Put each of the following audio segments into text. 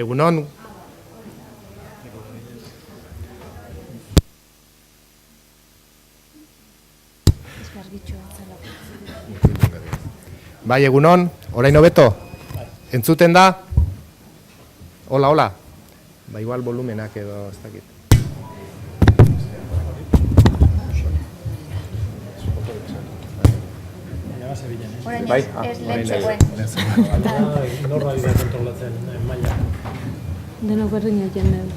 Egunon. Bai, egunon, orain hobeto? Entzuten da? Hola, hola. Ba, igual volumenak edo, ez dakit. Bai, orain Norra dira kontrolatzen maila. Denok berdin egin dugu.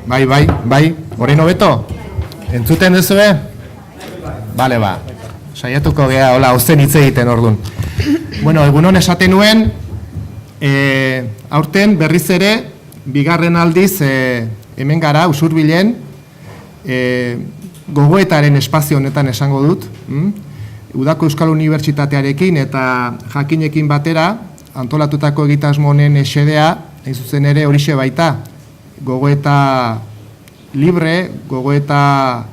Bai, orain hobeto? Entzuten duzue? Bale, ba, saiatuko gea, hola, ozen hitz egiten orduan. Bueno, egunon esaten nuen, aurten berriz ere, bigarren aldiz, hemen gara, Usurbilen, gogoetaren espazio honetan esango dut, Udako Euskal Unibertsitatearekin eta jakinekin batera, antolatutako egitasmo honen esedea, hain zuzen ere horixe baita, gogoeta libre, gogoeta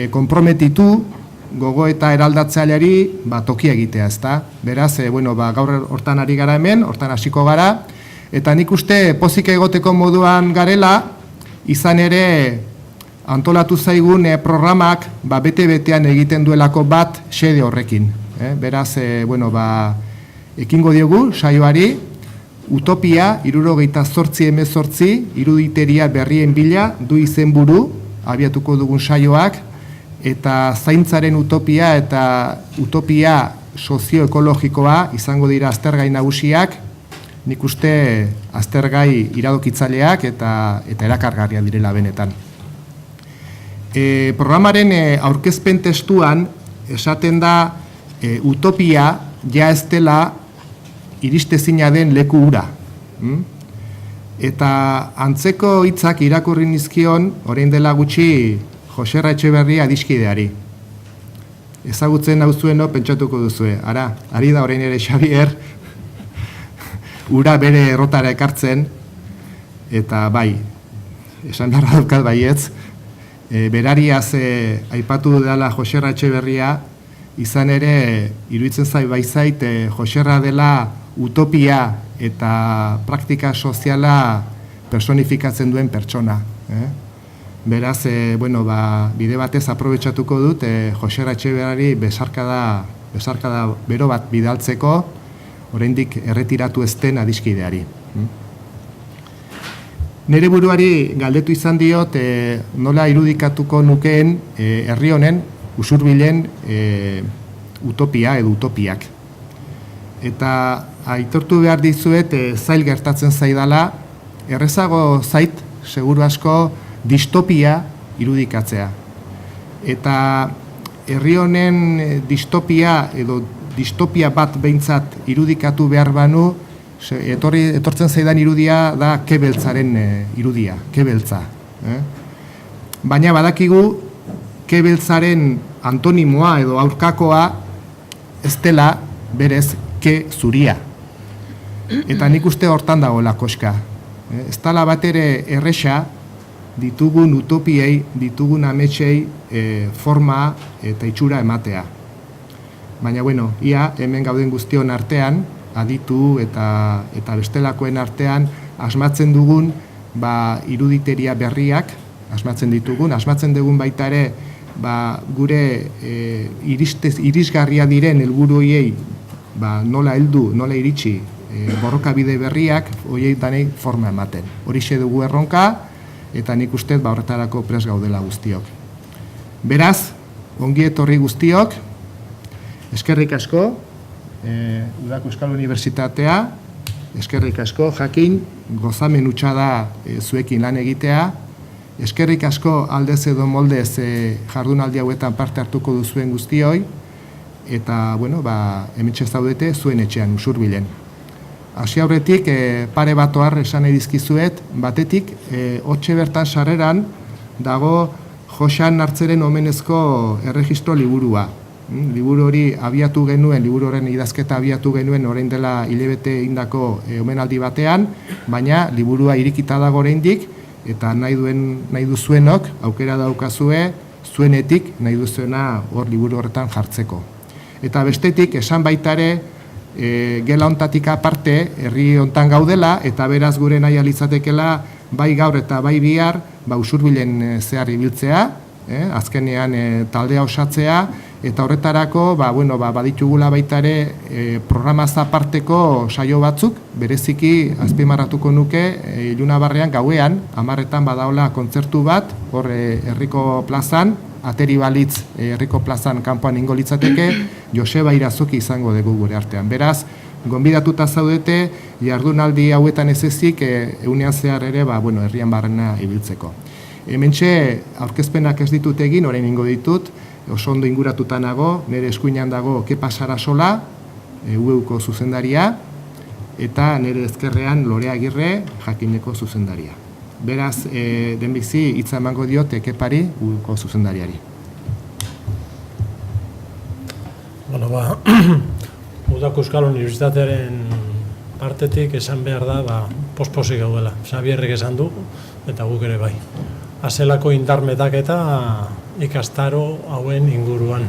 konprometitu, gogoeta eraldatzaileari tokia egitea, ezta? Beraz, gaur hortan ari gara hemen, hortan hasiko gara, eta nik uste pozik egoteko moduan garela, izan ere antolatu zaigun programak bete-betean egiten duelako bat xede horrekin. Beraz, ekingo diogu saioari, Utopia, 78-18, iruditeria berrien bila, du izenburu, abiatuko dugun saioak, eta zaintzaren utopia eta utopia sozioekologikoa izango dira aztergai nagusiak, nik uste aztergai iradokitzaileak eta erakargarriak direla benetan. Programaren aurkezpen testuan esaten da utopia ja ez dela iristezina den leku hura. Eta antzeko hitzak irakurri nizkion, orain dela gutxi Joserra Etxeberria adiskideari. Ezagutzen nauzueno pentsatuko duzue. Ari da orain ere Xabier, ura bere errotara ekartzen, eta bai, esan beharra daukat baietz, berariaz aipatu dela Joserra Etxeberria, izan ere, iruditzen zait Joserra dela utopia eta praktika soziala personifikatzen duen pertsona. Beraz, bide batez aprobetxatuko dut Joserra Etxeberriari besarkada bero bat bidaltzeko, oraindik erretiratu ez den adiskideari. Nere buruari galdetu izan diot nola irudikatuko nukeen herri honen, Usurbilen utopia edo utopiak. Eta aitortu behar dizuet zail gertatzen zaidala, errezago zait, seguru asko, distopia irudikatzea. Eta herri honen distopia edo distopia bat behintzat irudikatu behar banu, etortzen zaidan irudia da Kebeltzaren irudia, Kebeltza. Baina badakigu Kebeltzaren antonimoa edo aurkakoa ez dela berez ke zuria. Eta nik uste hortan dagoela koska. Ez dela bat ere erresa ditugun utopiei, ditugun ametsei forma eta itxura ematea. Baina, ia hemen gauden guztion artean, aditu eta bestelakoen artean, asmatzen dugun iruditeria berriak, asmatzen dugun baita ere, gure irisgarria diren helburu horiei nola heldu, nola iritsi borrokabide berriak, horiei danei forma ematen. Horixe dugu erronka, eta nik uste horretarako prest gaudela guztiok. Beraz, ongi etorri guztiok, eskerrik asko, Udako Euskal Unibertsitatea, eskerrik asko, jakin, gozamen hutsa da zuekin lan egitea, eskerrik asko aldez edo moldez jardunaldi hauetan parte hartuko duzuen guztioi, eta, hementxe zaudete zuen etxean, Usurbilen. Hasi aurretik, pare bat ohar esan edizkizuet, batetik, hotxe bertan sarreran dago Joxan Nartzeren omenezko erregistro liburua. Liburu hori abiatu genuen, liburu horren idazketa abiatu genuen orain dela hilabete egindako omenaldi batean, baina liburua irikita dago oraindik, eta nahi duzuenok, aukera daukazue, zuenetik nahi duzuena hor liburu horretan jartzeko. Eta bestetik, esan baita ere, gela hontatik aparte herri hontan gaudela, eta beraz gure nahi alitzatekela bai gaur eta bai bihar Usurbilen zehar ibiltzea, azkenean taldea osatzea, eta horretarako baditugula baita ere programaz aparteko saio batzuk, bereziki azpimarratuko nuke Ilunabarrean gauean, 10:00 badaola kontzertu bat, hor herriko plazan, ateri balitz herriko plazan kanpoan ingo litzateke, Joseba Irazoki izango dugu gure artean. Beraz, gonbidatuta zaudete, jardunaldi hauetan ez ezik, egunean zehar ere, herrian barrena ibiltzeko. Hementxe, aurkezpenak ez ditut egin, orain ingo ditut, oso ondo inguratuta nago, nire eskuinean dago Kepa Sarasola, UEUko zuzendaria, eta nire ezkerrean Lorea Agirre, Jakineko zuzendaria. Beraz, denbizi hitza emango diot Kepari, UEUko zuzendariari. Udako Euskal Unibertsitatearen partetik esan behar da, pospozik gaudela. Xabierrek esan du, eta guk ere bai. Azelako indarmetak eta ikastaro hauen inguruan.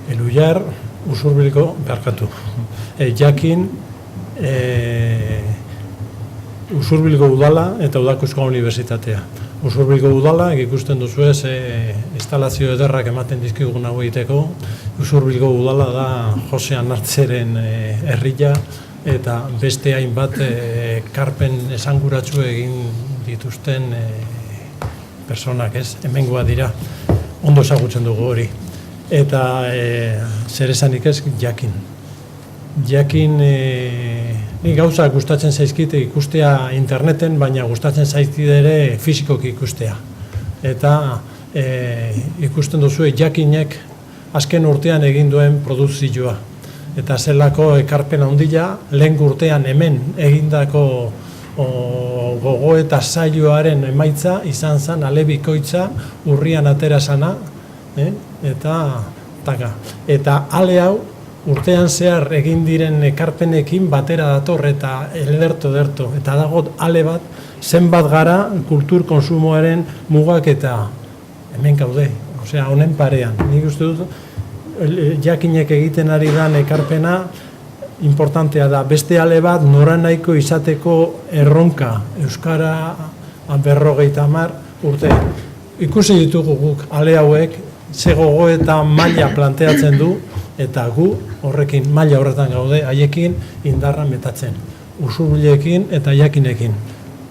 Eluyar, Usurbilgo, Jakin, Usurbilgo udala eta Udako Euskal Unibertsitatea. Usurbilgo udala, ikusten duzu ez, instalazio ederrak ematen dizkigun hau egiteko. Usurbilgo udala da Jose Anartzeren herria eta beste hainbat karpen esanguratsu egin dituzten personak, ez? Hemengoa dira, ondo ezagutzen dugu hori. Eta zer esanik ez, Jakin. Jakin, ni gauza gustatzen zaizkite ikustea interneten, baina gustatzen zaizkit ere fisikoki ikustea. Eta ikusten duzu Jakinek azken urtean egin duen produzioa. Eta zelako ekarpen handia, lehen urtean hemen egindako gogo eta saioaren emaitza izan zen alebikoitza urrian atera sana, eta ale hau urtean zehar egin diren ekarpenekin batera dator eta ederto, eta dago ale bat zenbat gara kultur konsumoaren mugak eta hemen gaude, osea honen parean. Nik uste dut Jakinek egiten ari dan ekarpena importantea da. Beste ale bat noranahiko izateko erronka Euskara 50 urte. Ikusi ditugu guk ale hauek ze gogo eta maila planteatzen du, eta gu horrekin maila horretan gaude, haiekin indarra metatzen. Usurbilekin eta Jakinekin.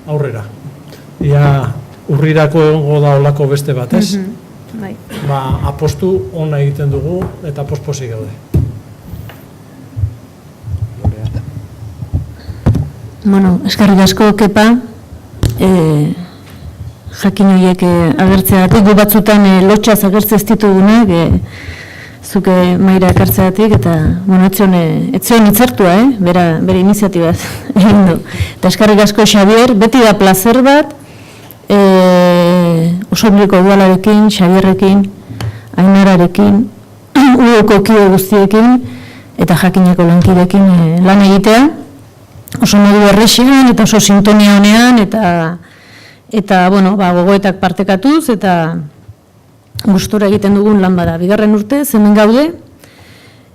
Aurrera. Ia urrirako egongo da olako beste bat, ez? Apostu ona egiten dugu eta pospozik gaude. Eskerrik asko, Kepa, Jakin horiek agertzeatik, gu batzutan lotxaz agertzez ditugunak, zuke maira ekartzeatik, eta, etzion itzertua, bere iniziatibaz egin du. Eta eskerrik asko, Xabier, beti da plazer bat, Usurbiliko udalarekin, Xabierrekin, Ainararekin, Udoko kide guztiekin, eta Jakineko lankidekin lan egitea. Oso modu errexian eta oso sintonia honean, eta gogoetak partekatuz, eta gustora egiten dugun lan bada. Bigarren urte, hemen gaude,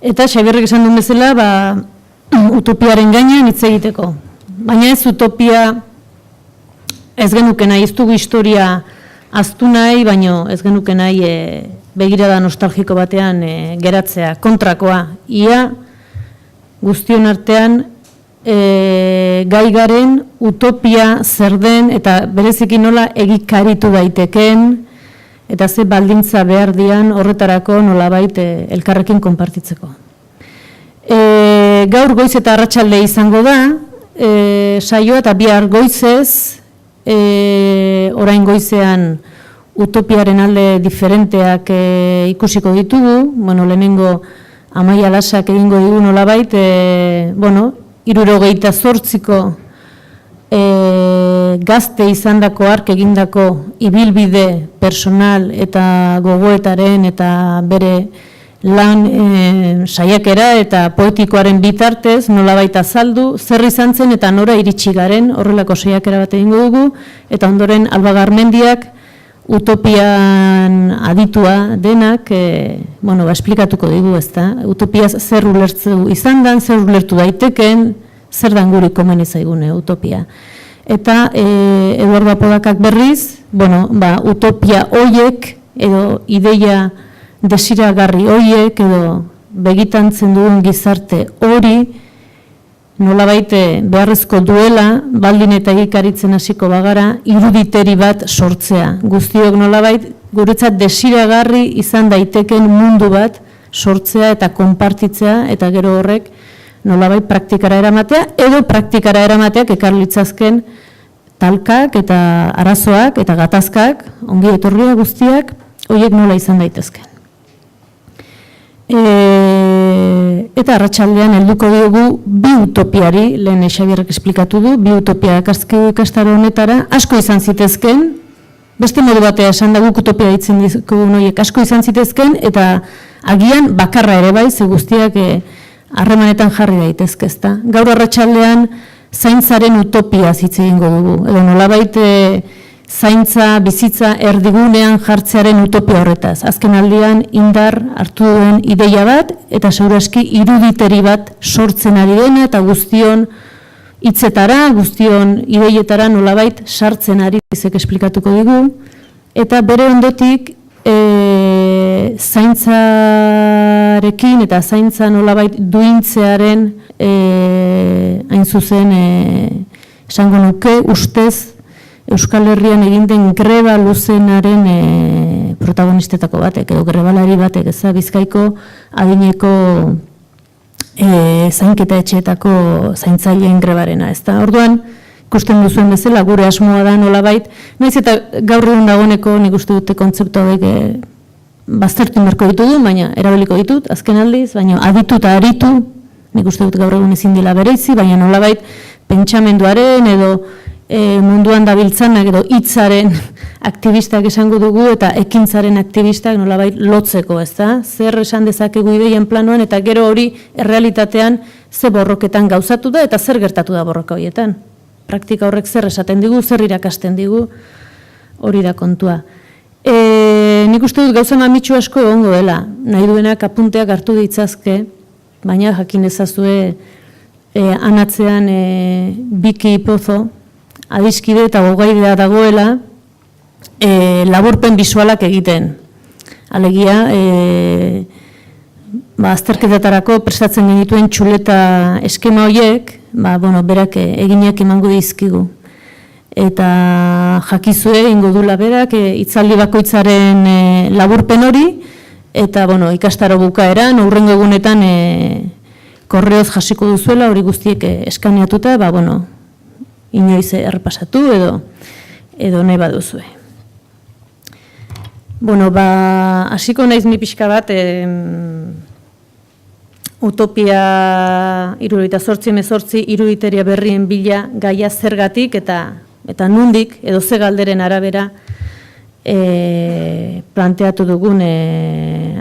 eta Xabierrek esan duen bezala, utopiaren gainean hitz egiteko. Baina ez utopia, ez genuke nahi, ez dugu historia aztu nahi, baina ez genuke nahi begirada nostalgiko batean geratzea, kontrakoa. Ia guztion artean gai garen utopia zer den eta bereziki nola egikaritu daiteken eta ze baldintza behar dian horretarako nolabait elkarrekin konpartitzeko. Gaur goiz eta arratsalde izango da, saioa eta bihar goizez, orain goizean utopiaren alde diferenteak ikusiko ditugu, lehenengo Amaia Lasak egingo digu nolabait, 78ko gazte izandako ark egindako ibilbide personal eta gogoetaren eta bere lan saiakera eta poetikoaren bitartez nolabait azaldu, zer izan zen eta nora iritsi garen horrelako saiakera bat egingo dugu, eta ondoren Alba Garmendiak utopian aditua denak, esplikatuko digu, ezta? Utopiaz zer ulertzu izan dan, zer ulertu daiteken, zer dan guri komeni zaigune utopia. Eta Eduardo Apodakak berriz, utopia hoiek, edo ideia desiragarri hoiek, edo begitantzen duen gizarte hori, nolabait beharrezko duela, baldin eta egikaritzen hasiko bagara, iruditeri bat sortzea. Guztiok nolabait, guretzat desiragarri izan daiteken mundu bat sortzea eta konpartitzea, eta gero horrek nolabait praktikara eramatea, edo praktikara eramateak ekar litzazken talkak eta arazoak eta gatazkak, ongi etorria guztiak, horiek nola izan daitezken. Eta arratsaldean helduko diogu bi utopiari, lehen Xabierrek esplikatu du, bi utopia ikastaro honetara, asko izan zitezken, beste modu batea esan da guk utopia ditzen dizkogun horiek asko izan zitezken, eta agian bakarra ere bai, ze guztiak harremanetan jarri daitezke, ezta. Gaur arratsaldean zaintzaren utopia hitz egingo dugu, edo nolabait zaintza, bizitza erdigunean jartzearen utopia horretaz. Azken aldian indar hartu duen ideia bat, eta segurazki iruditeri bat sortzen ari dena, eta guztion hitzetara, guztion ideietara nolabait sartzen ari bizek esplikatuko digu, eta bere ondotik zaintzarekin eta zaintza nolabait duintzearen hain zuzen esango nuke ustez Euskal Herrian egin den greba luzenaren protagonistetako batek, edo grebalari batek, Bizkaiko adineko zainketa etxeetako zaintzaileen grebarena. Orduan, ikusten duzuen bezala, gure asmoa da nolabait, naiz eta gaur egun dagoeneko nik uste dute kontzeptu hauek baztertu beharko ditugu, baina erabiliko ditut, azken aldiz, baina aditu eta aritu, nik uste dut gaur egun ezin dela bereizi, baina nolabait pentsamenduaren edo munduan dabiltzanak edo hitzaren aktivistak esango dugu eta ekintzaren aktivistak nolabait lotzeko, ezta? Zer esan dezakegu ideien planoan eta gero hori errealitatean ze borroketan gauzatu da eta zer gertatu da borroka horietan. Praktika horrek zer esaten digu, zer irakasten digu, hori da kontua. Nik uste dut gauza mamitsu asko egongo dela, nahi duenak apunteak hartu ditzazke, baina jakin ezazue anatzean Biki Pozo, adiskide eta gogaidea dagoela laburpen bisualak egiten. Alegia, azterketetarako prestatzen genituen txuleta eskema horiek, berak eginak emango dizkigu. Eta jakizue, ingo dula berak, hitzaldi bakoitzaren laburpen hori, eta ikastaro bukaeran, hurrengo egunetan korreoz jasiko duzuela, hori guztiek eskaneatuta, inoiz errepasatu edo nahi baduzue. Hasiko naiz ni pixka bat, utopia 78-18 iruditeria berrien bila gaia zergatik eta nundik edo ze galderen arabera planteatu dugun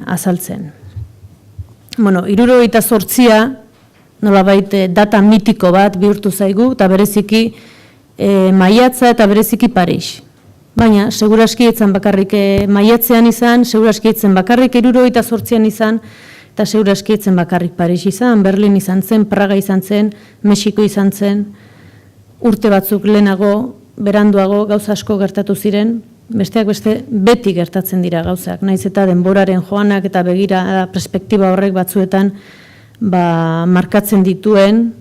azaltzen. 78a nolabait data mitiko bat bihurtu zaigu, eta bereziki maiatza eta bereziki Paris. Baina, seguraski etzen bakarrik maiatzean izan, seguraski etzen bakarrik 78an izan, eta seguraski etzen bakarrik Paris izan, Berlin izan zen, Praga izan zen, Mexiko izan zen, urte batzuk lehenago, beranduago gauza asko gertatu ziren, besteak beste beti gertatzen dira gauzak, naiz eta denboraren joanak eta begira perspektiba horrek batzuetan markatzen dituen,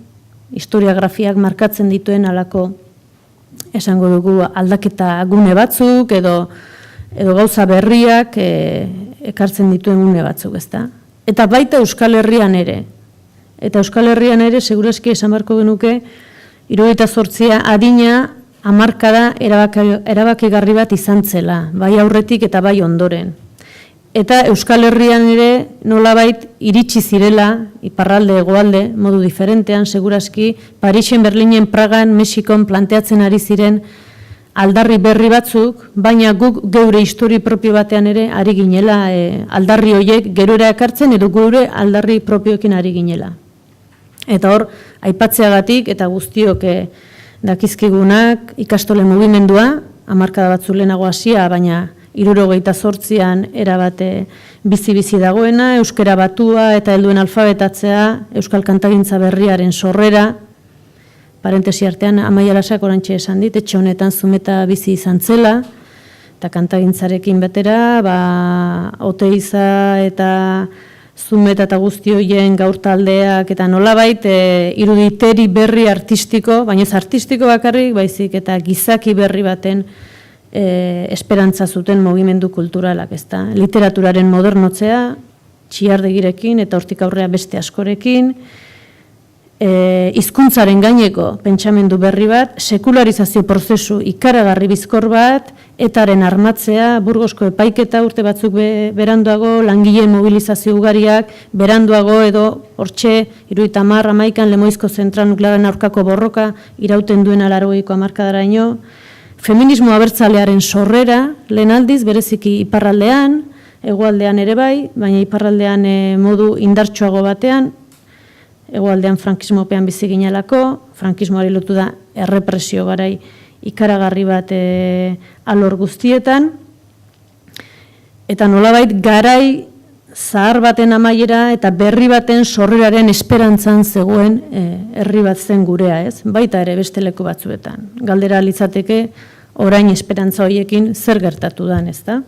historiografiak markatzen dituen alako esango dugu aldaketa gune batzuk edo gauza berriak ekartzen dituen gune batzuk, ezta? Eta baita Euskal Herrian ere. Eta Euskal Herrian ere segurazki esan beharko genuke 78a adina hamarkada erabakigarri bat izan zela, bai aurretik eta bai ondoren. Eta Euskal Herrian ere nolabait iritsi zirela, iparralde, hegoalde, modu diferentean, segurazki, Parisen, Berlinen, Pragan, Mexikon planteatzen ari ziren aldarri berri batzuk, baina guk geure histori propio batean ere ari ginela, aldarri horiek gerora ekartzen edo geure aldarri propioekin ari ginela. Eta hor, aipatzeagatik eta guztiok dakizkigunak ikastole mugimendua, hamarkada batzu lehenago hasia, baina 78an erabat bizi dagoena, euskara batua eta helduen alfabetatzea, euskal kantagintza berriaren sorrera, parentesi artean Amaia Lasak orantxe esan dit, etxe honetan Zumeta bizi izan zela, eta kantagintzarekin batera, Oteiza eta Zumeta eta guzti horien gaur taldeak, eta nolabait iruditeri berri artistiko, baina ez artistiko bakarrik, baizik eta gizaki berri baten esperantza zuten mugimendu kulturalak, ezta? Literaturaren modernotzea, Txiardegirekin eta hortik aurrea beste askorekin, hizkuntzaren gaineko pentsamendu berri bat, sekularizazio prozesu ikaragarri bizkor bat, etaren armatzea, Burgosko epaiketa urte batzuk beranduago, langileen mobilizazio ugariak, beranduago edo hortxe 70-an Lemoizko zentral nuklearen aurkako borroka irauten duena 80ko hamarkadaraino, feminismo abertzalearen sorrera, lehen aldiz, bereziki iparraldean, hegoaldean ere bai, baina iparraldean modu indartsuago batean, hegoaldean frankismopean bizi ginelako, frankismoari lotu da errepresio garai ikaragarri bat alor guztietan, eta nolabait garai zahar baten amaiera eta berri baten sorreraren esperantzan zegoen herri bat zen gurea, ez? Baita ere beste leku batzuetan. Galdera litzateke orain esperantza horiekin zer gertatu dan, ezta?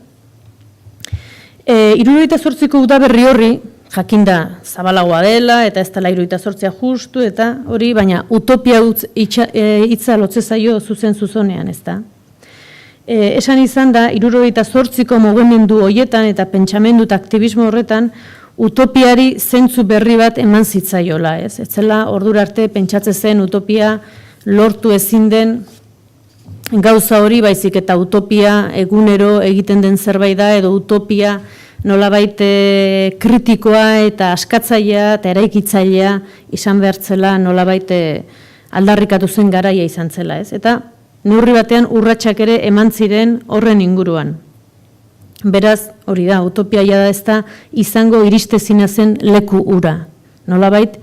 78ko udaberri horri, jakinda zabalagoa dela, eta ez dela 78 justu, eta hori, baina utopia hitza lotze zaio zuzenean, ez da. Esan izan da, 78ko mugimendu horietan eta pentsamendu eta aktivismo horretan, utopiari zentzu berri bat eman zitzaiola, ez? Ez zela ordura arte pentsatze zen utopia lortu ezin den gauza hori, baizik eta utopia egunero egiten den zerbait da, edo utopia nolabait kritikoa eta askatzailea eta eraikitzailea izan behartzela nolabait aldarrikatu zen garaia izan zela, ez? Eta neurri batean urratsak ere eman ziren horren inguruan. Beraz, hori da, utopiaia da ez da izango iristezina zen leku ura. Nolabait,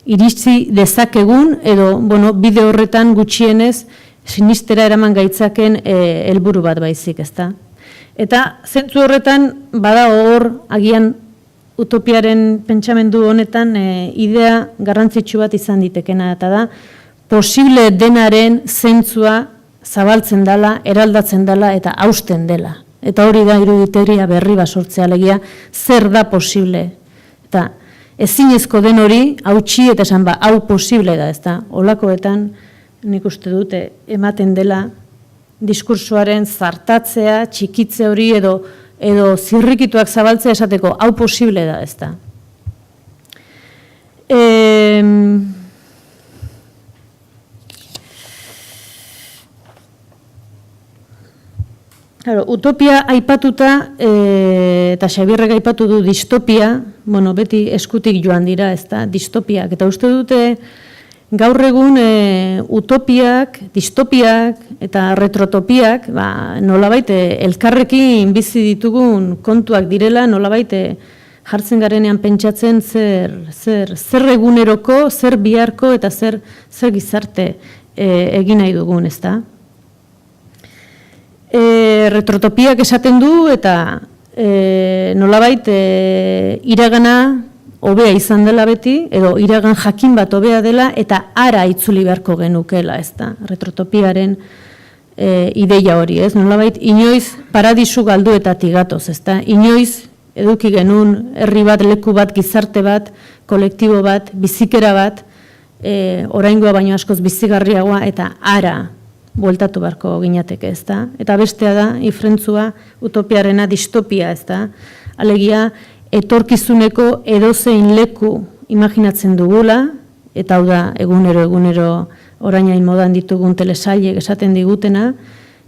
iritzi dezakegun edo, bide horretan gutxienez sinistera eraman gaitzaken helburu bat baizik, ez da. Eta zentzu horretan, bada hor, agian utopiaren pentsamendu honetan idea garrantzitsu bat izan ditekena, eta da, posible denaren zentzua zabaltzen dela, eraldatzen dela eta hausten dela. Eta hori da iruditeria berri basortzea alegia, zer da posible. Eta ezinezko den hori, hautsi eta esan hau posible da, ez da. Olakoetan, nik uste dute, ematen dela, diskursoaren zartatzea, txikitze hori edo zirrikituak zabaltzea esateko, hau posible da, ez da. Utopia aipatuta, eta Xabierrek aipatu du distopia, beti eskutik joan dira, ez da, distopiak. Eta uste dute, gaur egun utopiak, distopiak eta retrotopiak nolabait elkarrekin bizi ditugun kontuak direla, nolabait jartzen garenean pentsatzen zer eguneroko, zer biharko eta zer gizarte egin nahi dugun, ez da? Retrotopiak esaten du eta nolabait iragana hobea izan dela beti, edo iragan jakin bat hobea dela, eta ara itzuli beharko genukela, ez da, retrotopiaren ideia hori, ez? Nolabait, inoiz paradisu galduetatik gatoz, ez da, inoiz eduki genuen herri bat, leku bat, gizarte bat, kolektibo bat, bizikera bat, oraingoa baino askoz bizigarriagoa, eta ara bueltatu beharko ginateke, ez da? Eta bestea da, ifrentzua, utopiarena distopia, ez da? Alegia, etorkizuneko edozein leku imaginatzen dugula, eta hau da egunero orainain modan ditugun telesailek esaten digutena,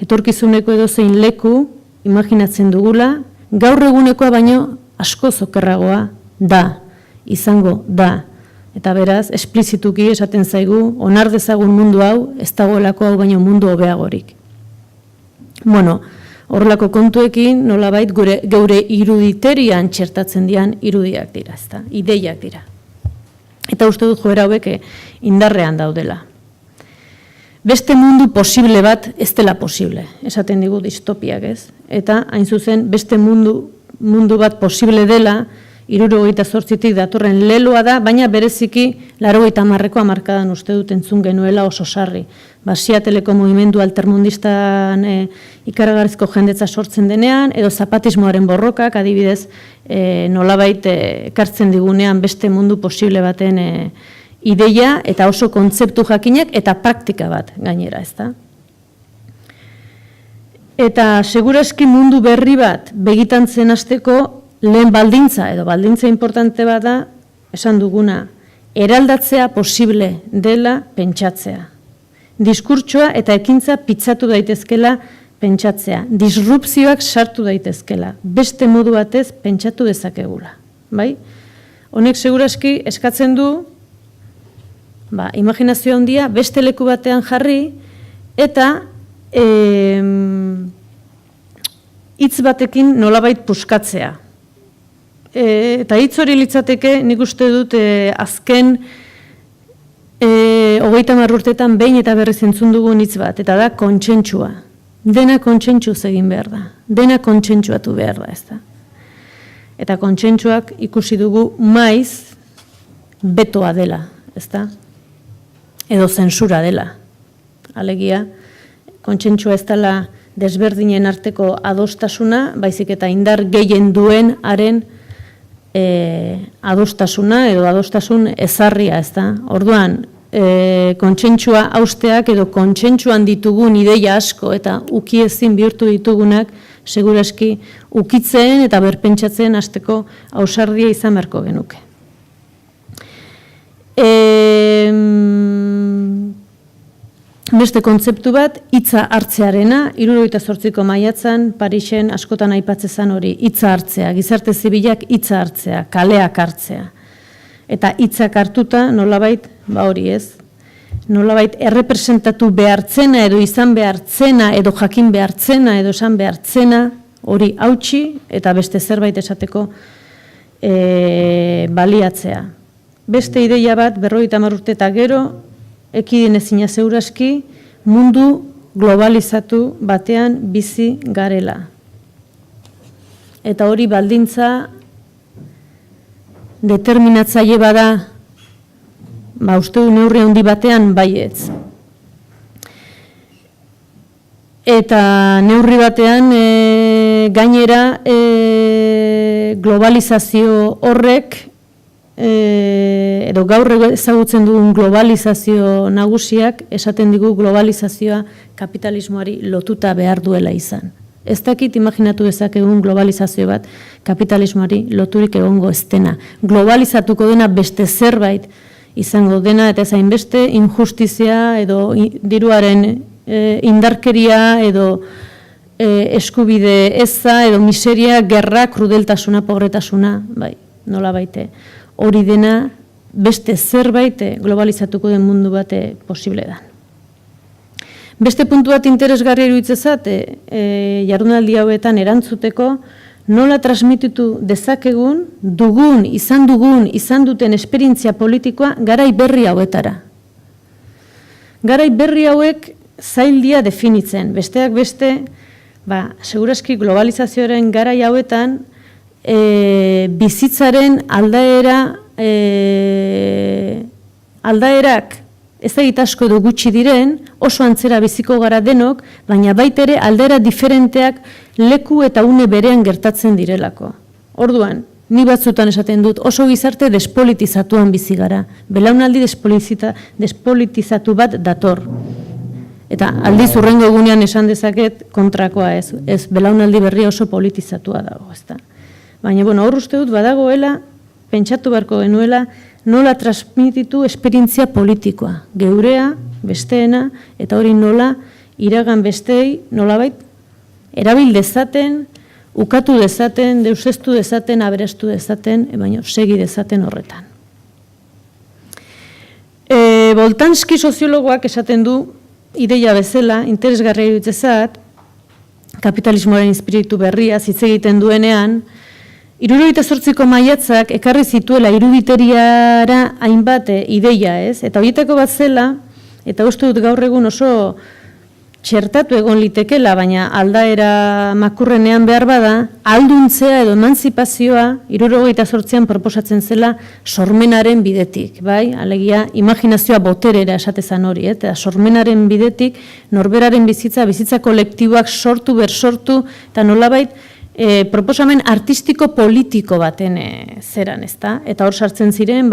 etorkizuneko edozein leku imaginatzen dugula, gaur egunekoa baino asko okerragoa da, izango da. Eta beraz, esplizituki esaten zaigu, onar dezagun mundu hau, ez dagoelako hau baino mundu hobeagorik. Horrelako kontuekin, nolabait, geure iruditerian txertatzen dian irudiak dira, ezta, ideiak dira. Eta uste dut joera hauek indarrean daudela. beste mundu posible bat ez dela posible, esaten digu distopiak, ez? Eta, hain zuzen, beste mundu bat posible dela, 78tik datorren leloa da, baina bereziki 80ko hamarkadan uste dut entzun genuela oso sarri. Siateleko mugimendu altermundistan ikaragarrizko jendetza sortzen denean, edo zapatismoaren borrokak, adibidez, nolabait ekartzen digunean beste mundu posible baten ideia, eta oso kontzeptu jakinak, eta praktika bat gainera, ezta? Eta segurazki mundu berri bat begitan zen hasteko lehen baldintza, edo baldintza importante bat da, esan duguna, eraldatzea posible dela pentsatzea. Diskurtsoa eta ekintza pitzatu daitezkela pentsatzea. Disrupzioak sartu daitezkela. Beste modu batez pentsatu dezakegula. Bai? Honek segurazki eskatzen du, imaginazio handia beste leku batean jarri, eta hitz batekin nolabait puskatzea. Eta hitz hori litzateke, nik uste dut azken 30 urteetan behin eta berriz entzun dugun hitz bat, eta da kontsentsua. Dena kontsentsuz egin behar da, dena kontsentsuatu behar da, ez da. Eta kontsentsuak ikusi dugu maiz betoa dela, ez da, edo zentsura dela. Alegia, kontsentsua ez dela desberdinen arteko adostasuna, baizik eta indar gehien duen haren adostasuna edo adostasun ezarria, ez da. Orduan, kontsentsua hausteak edo kontsentsuan ditugun ideia asko eta ukiezin bihurtu ditugunak seguraski ukitzen eta berpentsatzen hasteko ausardia izan beharko genuke. Beste kontzeptu bat, hitza hartzearena, 78ko maiatzan, Parisen askotan aipatzezan hori, hitza hartzea, gizarte zibilak hitza hartzea, kaleak hartzea. Eta hitzak hartuta, nolabait, hori ez, nolabait errepresentatu behartzena edo izan behartzena edo jakin behartzena edo esan behartzena hori hautsi eta beste zerbait esateko baliatzea. Beste ideia bat, 50 urte eta gero, ekidin ezina segurazki, mundu globalizatu batean bizi garela. Eta hori baldintza determinatzaile bada, uste du neurri handi batean baietz. Eta neurri batean gainera globalizazio horrek edo gaur ezagutzen dugun globalizazio nagusiak esaten digu globalizazioa kapitalismoari lotuta behar duela izan. Ez dakit imaginatu dezakegun globalizazio bat kapitalismoari loturik egongo ez dena. Globalizatuko dena beste zerbait izango dena eta ezain beste injustizia edo diruaren indarkeria edo eskubide eza edo miseria, gerra, krudeltasuna, pobretasuna, bai, nola baite. Hori dena beste zerbait globalizatuko den mundu bate posible da. Beste puntu bat interesgarria iruditzezat, jardunaldi hauetan erantzuteko, nola transmititu dezakegun, izan duten esperientzia politikoa garai berri hauetara. Garai berri hauek zaildia definitzen, besteak beste, segurazki globalizazioaren garai hauetan, bizitzaren aldaerak ezagit asko edo gutxi diren, oso antzera biziko gara denok, baina baitere aldaera diferenteak leku eta une berean gertatzen direlako. Orduan, ni batzutan esaten dut oso gizarte despolitizatuan bizi gara, belaunaldi despolitizatu bat dator. Eta aldiz hurrengo egunean esan dezaket kontrakoa ez belaunaldi berria oso politizatua dago, ezta. Baina, hor uste dut badagoela, pentsatu beharko genuela, nola transmititu esperientzia politikoa. Geurea, besteena, eta hori nola iragan bestei, nolabait, erabil dezaten, ukatu dezaten, deuseztu dezaten, aberastu dezaten, baina segi dezaten horretan. Boltanski soziologoak esaten du, ideia bezala, interesgarria iruditzezat, kapitalismoaren espiritu berria hitz egiten duenean, 78ko maiatzak ekarri zituela iruditeriara hainbat ideia, ez? Eta horietako bat zela, Eta uste dut gaur egun oso txertatu egon litekela, baina aldaera makurrenean behar bada, alduntzea edo emantzipazioa 78an proposatzen zela sormenaren bidetik, bai? Alegia, imaginazioa boterera esatezan hori, eta sormenaren bidetik norberaren bizitza kolektiboak sortu, bersortu, eta nolabait, proposamen artistiko-politiko baten zeran, ezta? Eta hor sartzen ziren,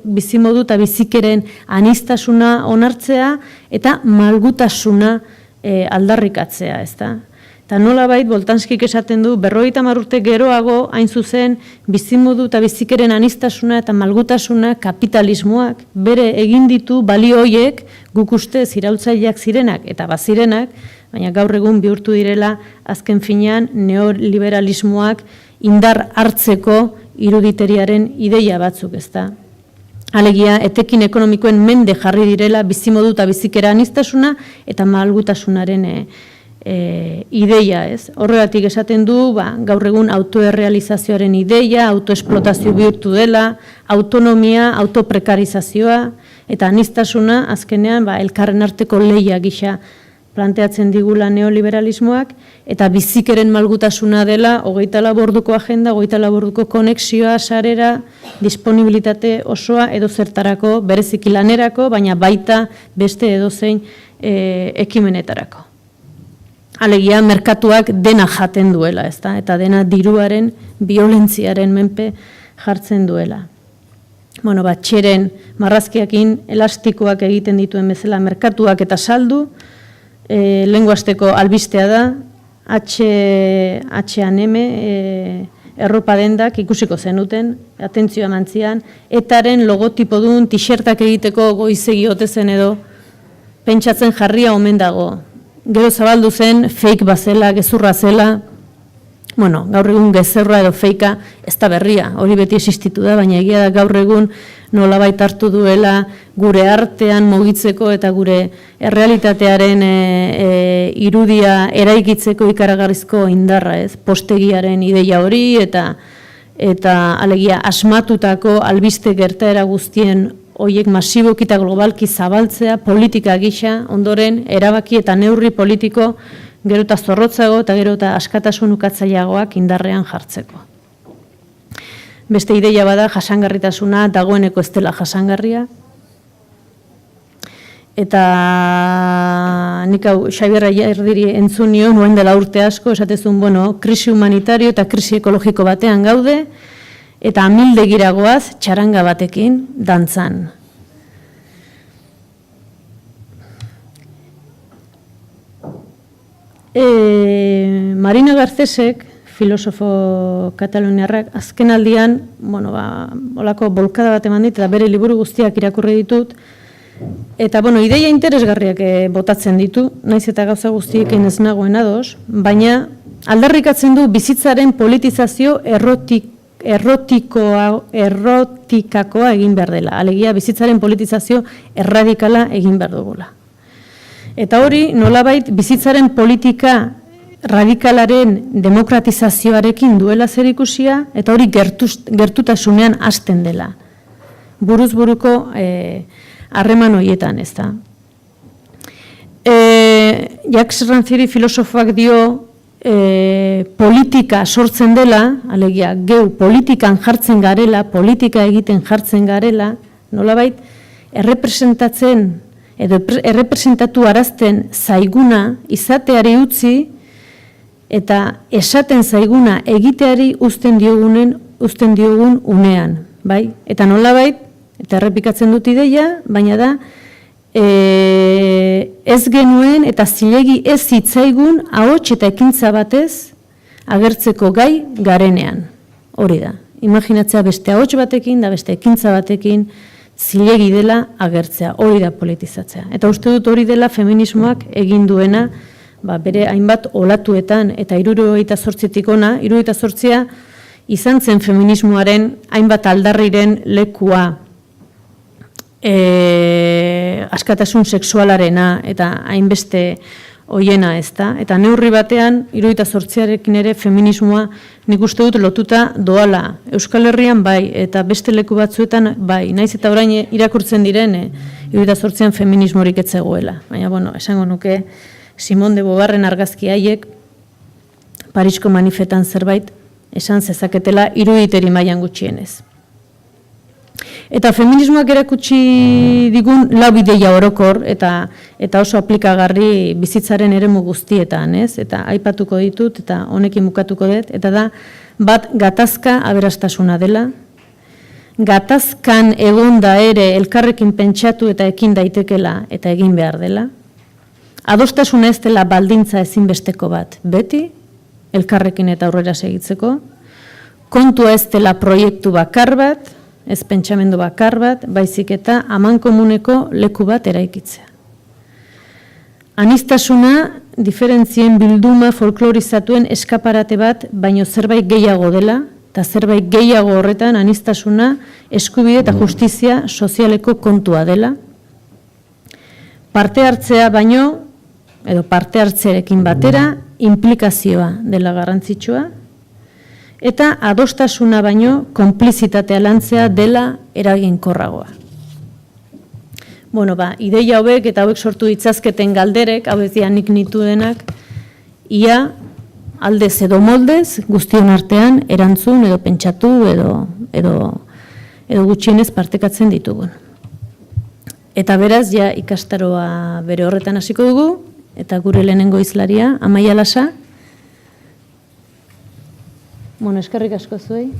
bizimodu eta bizikeren aniztasuna onartzea eta malgutasuna aldarrikatzea, ezta? Eta nolabait, Boltanskik esaten du, 50 urte geroago, hain zuzen, bizimodu eta bizikeren aniztasuna eta malgutasuna kapitalismoak bere egin ditu balio hoiek guk uste iraultzaileak zirenak eta bazirenak, baina gaur egun bihurtu direla azken finean neoliberalismoak indar hartzeko iruditeriaren ideia batzuk, ezta. Alegia, etekin ekonomikoen mende jarri direla bizimodu eta bizikera aniztasuna eta malgutasunaren ideia, ez? Horregatik esaten du, gaur egun autoerrealizazioaren ideia, autoesplotazio bihurtu dela, autonomia, autoprekarizazioa eta aniztasuna azkenean elkarren arteko lehia gisa planteatzen digula neoliberalismoak, eta bizikeren malgutasuna dela 24 orduko agenda, 24 orduko konexioa, sarera, disponibilitate osoa edo zertarako, bereziki lanerako, baina baita beste edozein ekimenetarako. Alegia, merkatuak dena jaten duela, ezta? Eta dena diruaren, biolentziaren menpe jartzen duela. Bueno, txeren marrazkiakin elastikoak egiten dituen bezala merkatuak eta saldu, lenguasteko albistea da, H&M, erropa dendak ikusiko zenuten, atentzioa mantzian, etaren logotipo duen t-shirtak egiteko goizegi otezen edo, pentsatzen jarria omen dago. Gero zabaldu zen, fake bazela, gezurra zela, bueno, gaur egun gezurra edo feika ez da berria, hori beti existitu da, baina egia da gaur egun nolabait hartu duela gure artean mugitzeko eta gure errealitatearen irudia eraikitzeko ikaragarrizko indarra, ez? Postegiaren ideia hori eta alegia asmatutako albiste gertaera guztien horiek masiboki eta globalki zabaltzea, politika gisa, ondoren erabaki eta neurri politiko gero eta zorrotzago eta gero eta askatasun ukatzaileagoak indarrean jartzeko. Beste ideia bada jasangarritasuna dagoeneko ez dela jasangarria. Eta nik hau Xabier Erdiri entzun nion, nuen dela urte asko, esatezun, krisi humanitario eta krisi ekologiko batean gaude, eta amildegiragoaz txaranga batekin dantzan. Marina Garcesek, filosofo kataluniarrak, azken aldian, olako bolkada bat eman dit, eta bere liburu guztiak irakurri ditut, eta, ideia interesgarriak botatzen ditu, naiz eta gauza guztiekin ez nagoen ados, baina aldarrikatzen du bizitzaren politizazio errotikakoa egin behar dela, alegia bizitzaren politizazio erradikala egin behar dugula. Eta hori, nolabait, bizitzaren politika radikalaren demokratizazioarekin duela zerikusia, eta hori gertutasunean hasten dela. Buruz buruko harreman horietan, ez da. Jacques Rancière filosofoak dio politika sortzen dela, alegia, geu politikan jartzen garela, politika egiten jartzen garela, nolabait, errepresentatzen edo errepresentatu arazten zaiguna izateari utzi eta esaten zaiguna egiteari uzten diogun unean, bai? Eta nolabait, eta errepikatzen dut ideia, baina da ez genuen eta zilegi ez zitzaigun ahots eta ekintza batez agertzeko gai garenean. Hori da, imaginatzea beste ahots batekin da beste ekintza batekin zilegi dela agertzea, hori da politizatzea. Eta uste dut hori dela feminismoak egin duena, bere hainbat olatuetan, eta 78tik ona, 78a izan zen feminismoaren hainbat aldarriren lekua, askatasun sexualarena, eta hainbeste hoiena, ez da? Eta neurri batean, 78arekin ere feminismoa nik uste dut lotuta doala. Euskal Herrian bai, eta beste leku batzuetan bai. Naiz eta orain irakurtzen diren, 78an feminismorik ez zegoela. Baina, bueno, esango nuke Simone de Beauvoirren argazki haiek Parisko manifetan zerbait esan zezaketela iruditeri mailan gutxienez. Eta feminismoak erakutsi digun lau ideia orokor eta oso aplikagarri bizitzaren eremu guztietan, ez? Eta aipatuko ditut eta honekin bukatuko dut, eta da bat gatazka aberastasuna dela, gatazkan egonda ere elkarrekin pentsatu eta ekin daitekela eta egin behar dela, adostasuna ez dela baldintza ezinbesteko bat, beti elkarrekin eta aurrera segitzeko, kontua ez dela proiektu bakar bat, ez pentsamendu bakar bat, baizik eta amankomuneko leku bat eraikitzea. Anistasuna diferentzien bilduma folklorizatuen eskaparate bat, baino zerbait gehiago dela, eta zerbait gehiago horretan anistasuna eskubide eta justizia sozialeko kontua dela. Parte hartzea baino, edo parte hartzearekin batera, implikazioa dela garrantzitsua, eta adostasuna baino konplizitatea lantzea dela eraginkorragoa. Bueno, ideia hauek eta hauek sortu ditzazketen galderek, hauek nik nituenak, ia aldez edo moldez guztion artean erantzun edo pentsatu edo gutxienez partekatzen ditugun. Eta beraz, ja ikastaroa bere horretan hasiko dugu, eta gure lehenengo hizlaria, Amaia Lasa. Bueno, eskerrik asko zuei.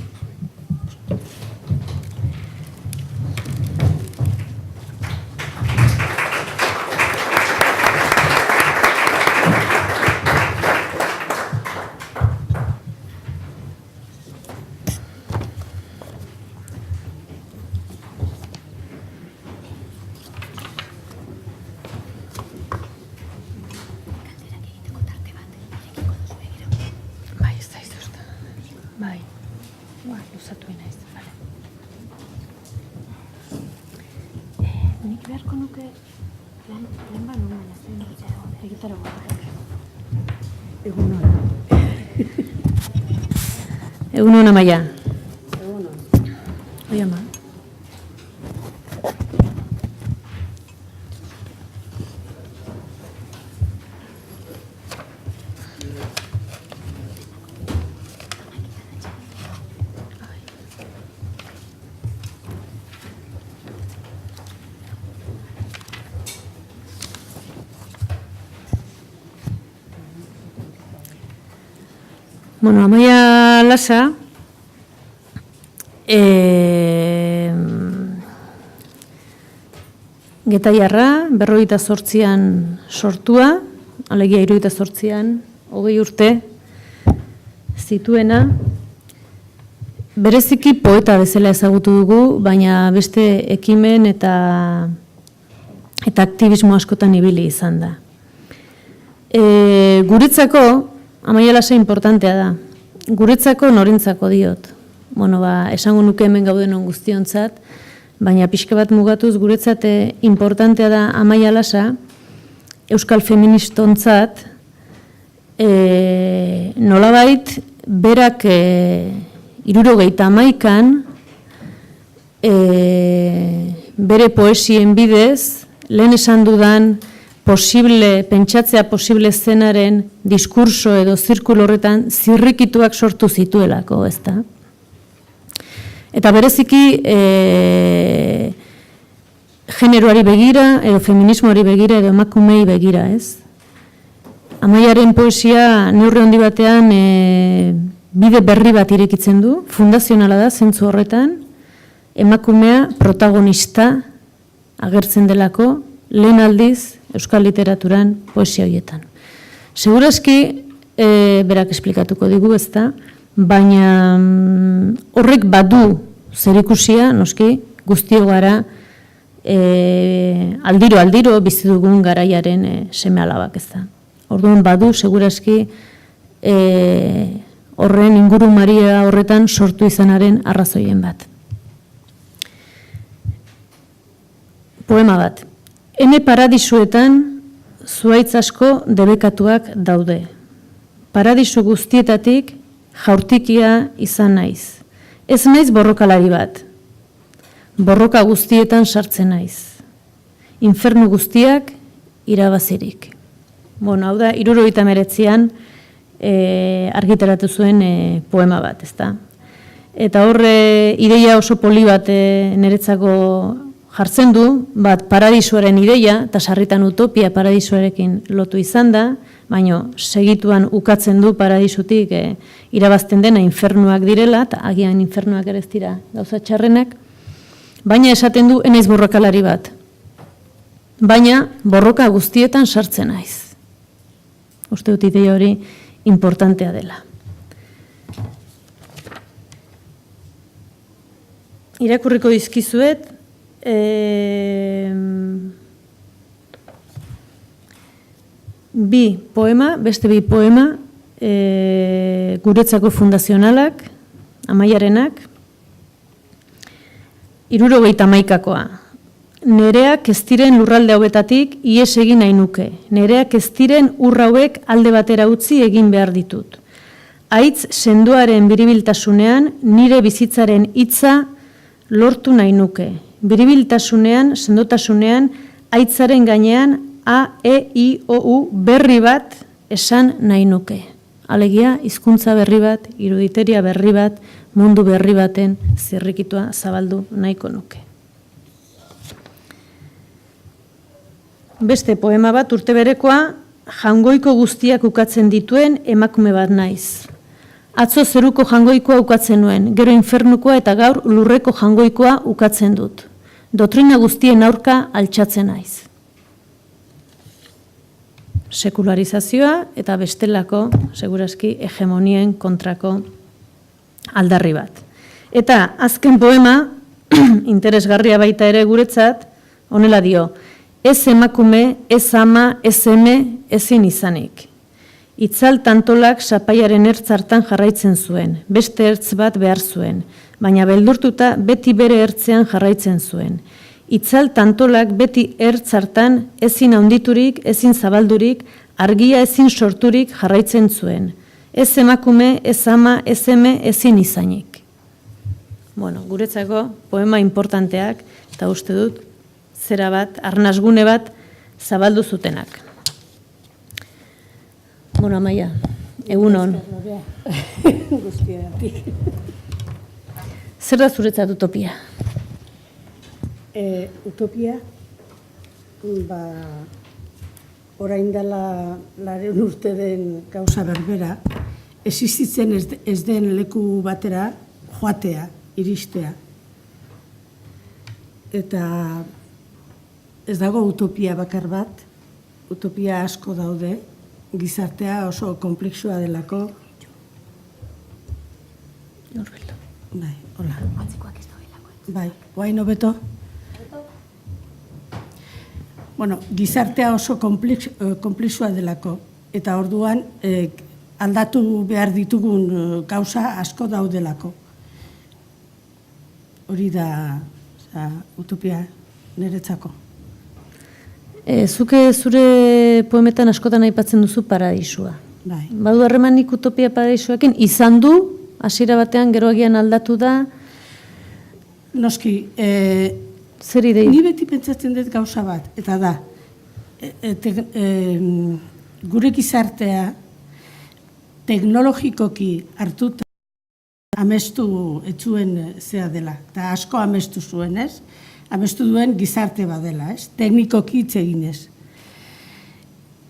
Egunon, Amaia. Egunon. Oi, ama. Bueno, Amaia Lasa, Getaiarra, 58an sortua, alegia 78an, 20 urte zituena, bereziki poeta bezala ezagutu dugu, baina beste ekimen eta aktivismo askotan ibili izan da. Guretzako, Amaia Lasa importantea da. Guretzako norentzako diot. Bueno, esango nuke hemen gaudenon guztiontzat, baina pixka bat mugatuz guretzat importantea da Amaia Lasa, euskal feministontzat, nolabait berak 71an bere poesien bidez, lehen esan dudan pentsatzea posible zenaren diskurso edo zirkulo horretan zirrikituak sortu zituelako, ezta? Eta bereziki generoari begira, edo feminismoari begira, edo emakumei begira, ez? Amaiaren poesia neurri handi batean bide berri bat irekitzen du, fundazionala da, zentzu horretan, emakumea protagonista agertzen delako, lehen aldiz, euskal literaturan, poesia horietan. Segurazki, berak esplikatuko digu, ezta, baina horrek badu zerikusia, noski, guztio gara aldiro bizi dugun garaiaren seme alabak, ezta. Orduan badu, segurazki, horren ingurumaria horretan sortu izanaren arrazoien bat. Poema bat. Ene paradisuetan zuhaitz asko debekatuak daude. Paradisu guztietatik jaurtikia izan naiz. Ez naiz borrokalari bat. Borroka guztietan sartzen naiz. infernu guztiak irabazirik. Bueno, hau da, 1979an argitaratu zuen poema bat, ezta? Eta horre ideia oso poli bat niretzako jartzen du, bat paradisuaren ideia, eta sarritan utopia paradisuarekin lotu izan da, baina segituan ukatzen du paradisutik irabazten dena infernuak direla, eta agian infernuak ere ez dira gauza txarrenak, baina esaten du enaiz borrokalari bat. Baina borroka guztietan sartzen naiz. Uste dut ideia hori importantea dela. Irakurriko dizkizuet, beste bi poema, guretzako fundazionalak, Amaiarenak, 71koa. Nereak ez diren lurralde hauetatik ihes egin nahi nuke. Nereak ez diren ur hauek alde batera utzi egin behar ditut. Aitz sendoaren biribiltasunean nire bizitzaren hitza lortu nahi nuke. Biribiltasunean, sendotasunean, aitzaren gainean A, E, I, O, U berri bat esan nahi nuke. Alegia, hizkuntza berri bat, iruditeria berri bat, mundu berri baten zirrikitua zabaldu nahiko nuke. Beste poema bat urte berekoa, jangoiko guztiak ukatzen dituen emakume bat naiz. Atzo zeruko jangoikoa ukatzen nuen, gero infernukoa eta gaur lurreko jangoikoa ukatzen dut. Dotrina guztien aurka altxatzen naiz. Sekularizazioa eta bestelako, segurazki, hegemonien kontrako aldarri bat. Eta azken poema, interesgarria baita ere guretzat, honela dio, ez emakume, ez ama, ez eme, ezin izanik. Itzal tantolak sapaiaren ertz hartan jarraitzen zuen, beste ertz bat behar zuen, baina beldurtuta beti bere ertzean jarraitzen zuen. Itzal tantolak beti ertz hartan ezin handiturik, ezin zabaldurik, argia ezin sorturik jarraitzen zuen. Ez emakume, ez ama, ez eme, ezin izanik. Bueno, guretzako poema importanteak, eta uste dut, zera bat, arnasgune bat, zabaldu zutenak. Bueno, Amaia, egun hon. Zer da zuretzat utopia? Utopia, orain dela 100 urte den gauza berbera, existitzen ez den leku batera joatea, iristea. Eta ez dago utopia bakar bat, utopia asko daude, gizartea oso komplexua delako. Bai, hola. Bai, guain hobeto? Bueno, gizartea oso komplexua delako, eta orduan aldatu behar ditugun gauza asko daudelako. Hori da utopia niretzako. Zuke zure poemetan askotan aipatzen duzu paradisua. Bai. Badu harremanik utopia paradisuakin, izan du, hasiera batean gero agian aldatu da? Noski, zer idei? ni beti pentsatzen dut gauza bat, eta da, gure gizartea teknologikoki hartuta amestu etzuen zea dela, eta asko amestu zuen, ez? Amestu duen gizarte badela, ez? Teknikoki hitz eginez.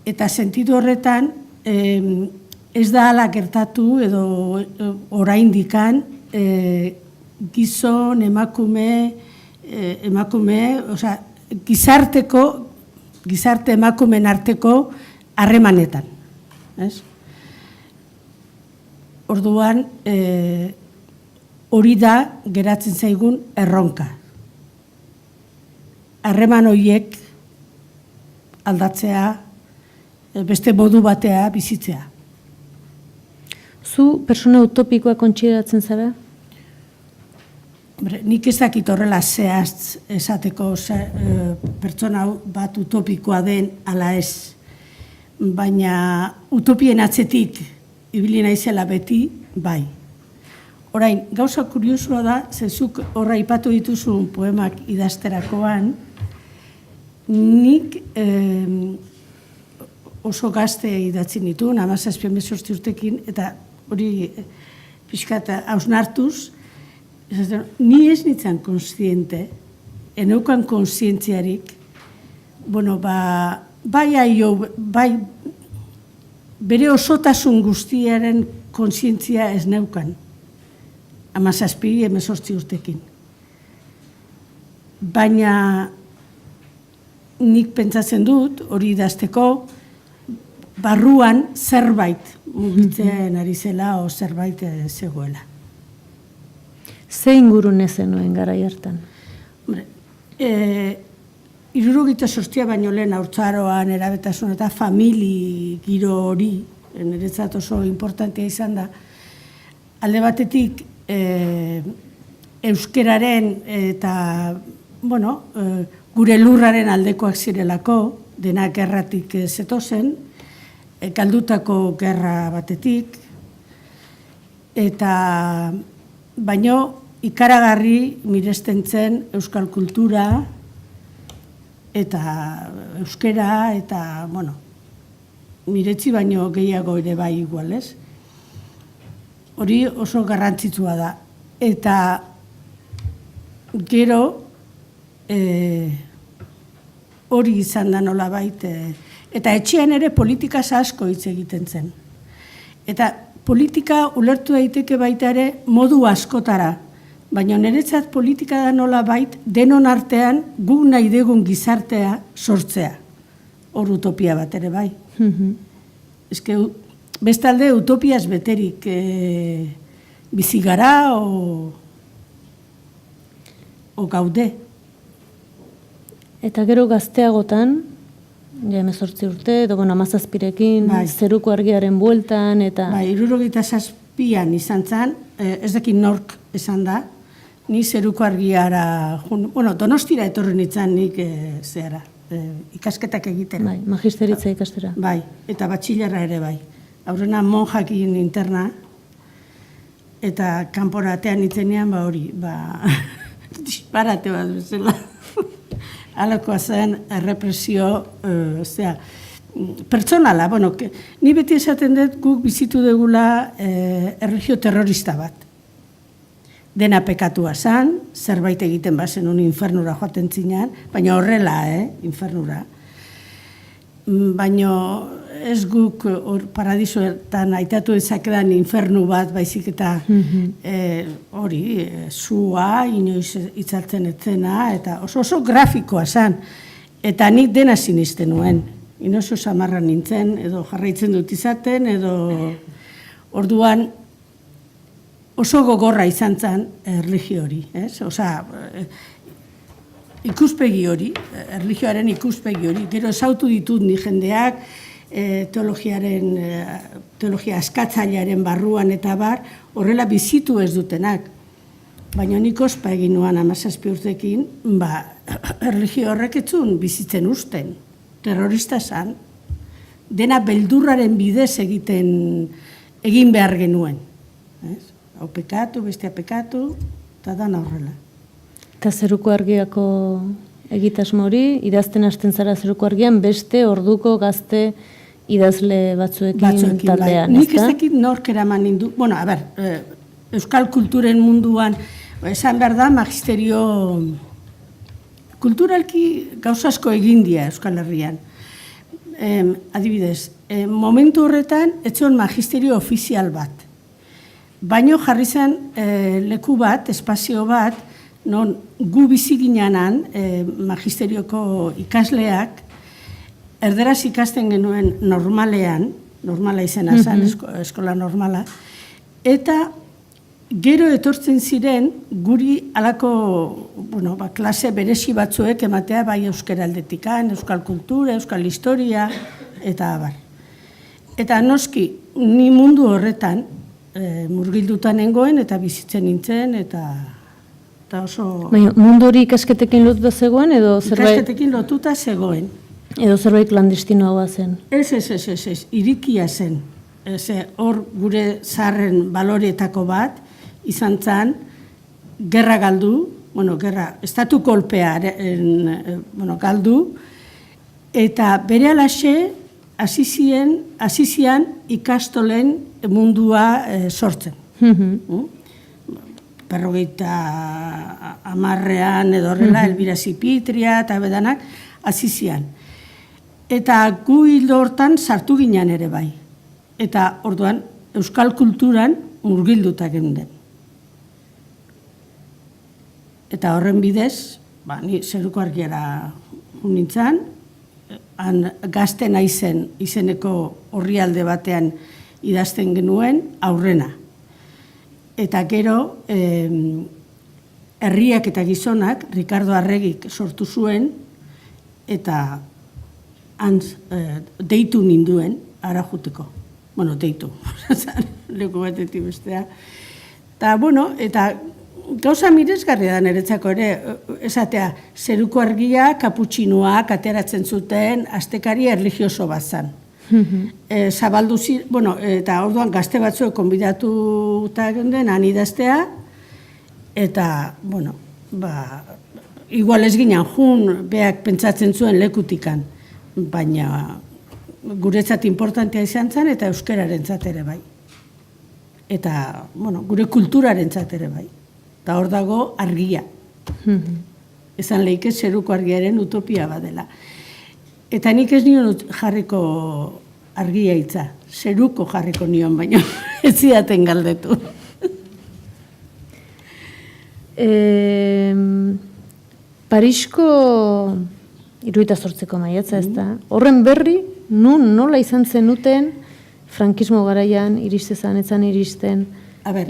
Eta sentidu horretan, ez da hala gertatu edo oraindikan gizon, emakume, osea, gizarte emakumen arteko harremanetan, ez? Orduan, hori da geratzen zaigun erronka. Harreman horiek aldatzea, beste modu batea bizitzea. Zu persona utopikoa kontsideratzen zara? Nik ez dakit horrela zehaztz esateko pertsona bat utopikoa den ala ez. Baina utopien atzetik ibili naizela beti, bai. Orain, gauza kuriosua da, zezuk horra ipatu dituzun poemak idazterakoan, nik oso gazte idatzi nituen, 17-18 urtekin, eta hori pixkat hausnartuz, ni ez nintzen konstiente, eneukan konstientziarik, bueno, bai bere osotasun guztiaren konstientzia ez neukan, 17-18 urtekin. Baina nik pentsatzen dut, hori idazteko, barruan zerbait mugitzen ari zela o zerbait zegoela. Ze ingurune zenuen garai hartan? 78 baino lehen haurtzaroan erabetasun eta famili giro hori, niretzat oso importantea izan da, alde batetik euskeraren eta gure lurraren aldekoak zirelako, denak gerratik zetozen, galdutako gerra batetik, eta baino ikaragarri miresten zen euskal kultura eta euskera eta, miretzi baino gehiago ere bai igual, ez? Hori oso garrantzitsua da. Eta gero hori izan da nolabait, eta etxean ere politikaz asko hitz egiten zen. Eta politika ulertu daiteke baita ere modu askotara, baina niretzat politika da nolabait denon artean guk nahi dugun gizartea sortzea. Hor utopia bat ere bai. Eske bestalde utopiaz beterik bizi gara o gaude. Eta gero gazteagotan, 18 urte, edo 17rekin, zeruko argiaren bueltan, eta... 77an izan zen, ez dakit nork esan da, ni zeruko argiara, Donostira etorri nintzen nik zehara, ikasketak egitera. Bai, magisteritza ikastera. Bai, eta batxilerra ere bai. Aurrena monjakin interna, eta kanporatean itzenean, hori, disparate bat bezala. Alakoa zen errepresio, pertsonala, ni beti esaten dut guk bizitu dugula erlijio terrorista bat. Dena pekatua zen, zerbait egiten bazen un infernura joaten zinean, baina horrela, infernura. Baina ez guk paradisoetan aitatu ezakedan infernu bat, baizik eta hori, zua, inoiz itzaltzen etzena, eta oso grafikoa zen. Eta nik dena sinisten nuen. Inoiz samarra nintzen, edo jarraitzen dut izaten, edo orduan oso gogorra izan zen erlijio hori. Ikuspegi hori, erlijioaren ikuspegi hori. Gero esautu ditut ni jendeak, teologia askatzailearen barruan eta bar, horrela bizitu ez dutenak. Baina nik ospa egin nuan 17 urtekin, erlijio horrek etzun bizitzen usten, terrorista zan, dena beldurraren bidez egin behar genuen. Hau pekatu, bestea pekatu, eta dana horrela. Eta zeruko argiako egitasmo hori, idazten hasten zara zeruko argian, beste orduko gazte idazle batzuekin taldean, nik ez dakit nork eraman nindu. Euskal kulturen munduan, esan behar da, magisterio kulturalki gauzasko egindia Euskal Herrian. Adibidez, momentu horretan, etzion magisterio ofizial bat. Baino jarri zen leku bat, espazio bat, non gu bizi ginenan magisterioko ikasleak erderaz ikasten genuen normala izena zen, eskola normala, eta gero etortzen ziren guri alako klase berezi batzuek ematea bai euskara aldetikan, euskal kultura, euskal historia, eta abar. Eta noski, ni mundu horretan murgildutan nengoen eta bizitzen nintzen, eta oso... Mundu hori ikasketekin lotuta zegoen, edo zerbait... Ikasketekin lotuta zegoen. Edo zerbait klandestinoa zen? Ez, irikia zen. Hor gure zaharren baloreetako bat, izan zen, gerra galdu, estatu kolpea galdu, Eta bere alaxe, hasi zian ikastolen mundua sortzen. Berrogeita hamarrean edo horrela, Elbira Zipitria eta bedanak, hasi zian. Eta gu hildo hortan sartu ginen ere bai. Eta orduan, euskal kulturan murgilduta geunden. Eta horren bidez, ni Zeruko Argiara nintzen, gazte naizen izeneko orrialde batean idazten genuen aurrena. Eta gero, herriak eta gizonak, Ricardo Arregik sortu zuen, eta deitu ninduen, ara juteko. Bueno, deitu, leku batetik bestea. Eta gauza miresgarria da niretzako ere, esatea, Zeruko Argia, kaputxinoak ateratzen zuten astekari erlijioso bat zan. Zabaldu eta orduan gazte batzuek konbidatu eta geunden, han idaztea, eta, igual ez ginen jun, beak pentsatzen zuen lekutikan, baina guretzat importantea izan zen, eta euskararen ere bai. Eta, gure kulturaren ere bai. Eta hor dago argia. Esan lehike Zeruko Argiaren utopia badela. Eta nik ez nion jarriko argia hitza. Zeruko jarriko nion, baina ez zidaten galdetu. Parisko 78ko maiatza ez da. Horren berri, nola izan zenuten frankismo garaian iristezan, etzan iristen,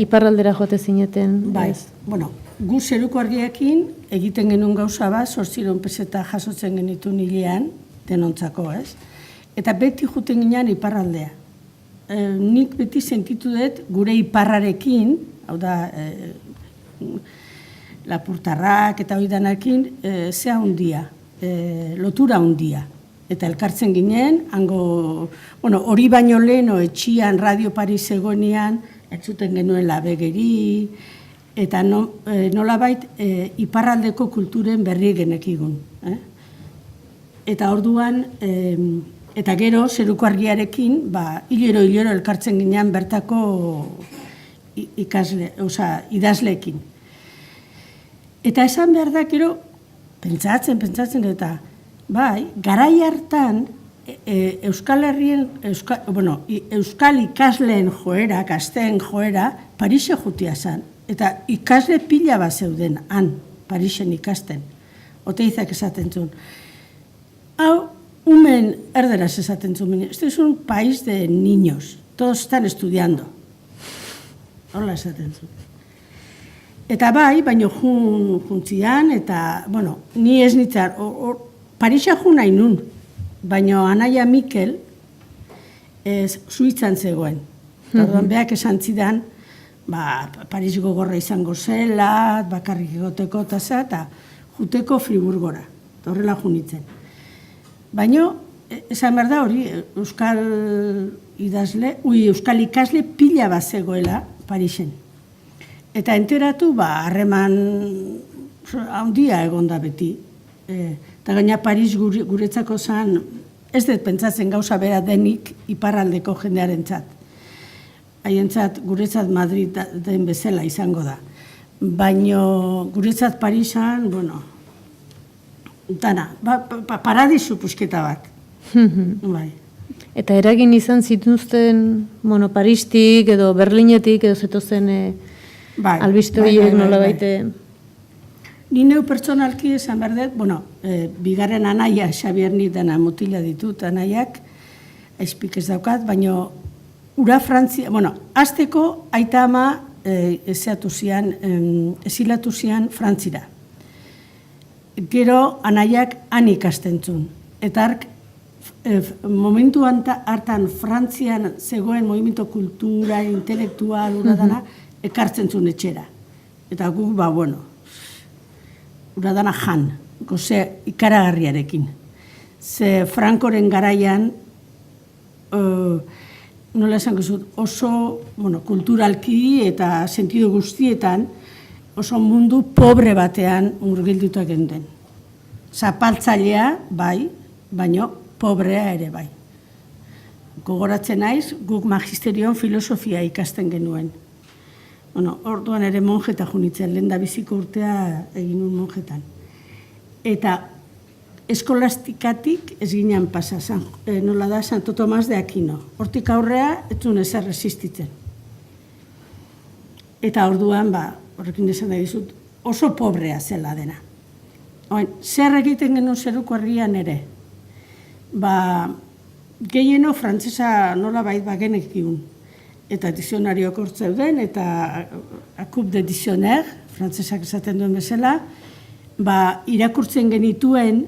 iparraldera joate zineten? Bai, gu Zeruko Argiakin egiten genuen gauza bat, 800 peseta jasotzen genitu nilean, denontzako, ez? Eta beti juten ginean iparraldea. Nik beti sentitu dut gure iparrarekin, hau da, Lapurtarrak eta hoidanakin, zea hundia, lotura hundia. Eta elkartzen ginen, hori baino leheno etxian, Radio Paris egonean, entzuten genuen labegeri, eta nolabait iparraldeko kulturen berri genekigun. Eta orduan, eta gero, Zeruko Argiarekin, hilero elkartzen ginean bertako idazleekin. Eta esan behar da, gero, pentsatzen, eta garai hartan, Euskal ikasleen joera, gazteen joera, Parise jutia zen. Eta ikasle pila bat zeuden, han, Parisen ikasten. Oteizak esaten zuen. Hau, umen erderaz esaten zuen. Este es un país de niños. Todos están estudiando. Hola esaten zuen. Eta baina juntzian, eta, ni ez nintzen, Parisa ju nahi nun, baina Anaia Mikel Suitzan zegoen. Orduan beak esan zidan, Paris gogorra izango zela, bakarrik egoteko eta juteko Friburgora, horrela junitzen. Baina, esan behar da hori, Euskal ikasle pila bat zegoela Parisen. Eta enteratu, harreman handia egonda beti. Eta gaina Paris guretzako zen, ez dut pentsatzen gauza bera denik iparraldeko jendearen txat. Haientzat guretzat Madrid den bezala izango da. Baina guretzat Parisan, dana, paradisu pusketa bat. Eta eragin izan zituzten, Paristik edo Berlinetik edo zetozen albiste horiek nola baite? Ni neu pertsonalki esan berdet, bigarren anaia, Xabier Nidana mutila ditut anaiak, aizpik ez daukat, baina ura Frantzia, azteko aita ama esilatu zian Frantzira. Gero anaiak han ikasten zuen. Eta momentu hartan Frantzian zegoen movimiento kultura, intelektual, uradana, ekartzen zuen etxera. Eta guk, uradana jan, goze ikaragarriarekin. Ze Frankoren garaian, nola esango zut, oso kulturalki eta sentido guztietan, oso mundu pobre batean murgilduta geunden. Zapaltzailea, bai, baino pobrea ere bai. Gogoratzen naiz, guk magisterion filosofia ikasten genuen. Orduan ere monjeta junitzen, lehen da biziko urtea egin nun monjetan. Eta eskolastikatik ez ginen pasa, nola da Santo Tomas de Aquino. Hortik aurrea, ez zuen ezer resistitzen. Eta orduan, horrekin esan da dizut, oso pobrea zela dena. Zer egiten genuen zeruko herrian ere? Gehieno frantzesa nola bait genekiun. Eta dizionariok hortzeuden, eta akup de dizioner, frantzesak esaten duen bezala, irakurtzen genituen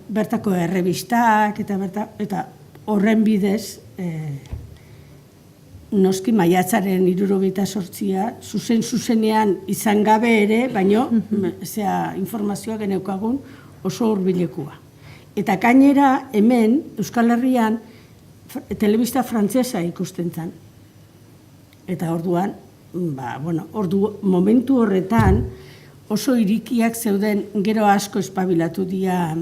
bertako errebistak, eta horren bidez, noski maiatzaren 78 zuzenean izan gabe ere, baino informazioa geneukagun oso hurbilekua. Eta gainera hemen, Euskal Herrian, telebista frantzesa ikusten zen. Eta orduan, momentu horretan, oso irikiak zeuden gero asko espabilatu dira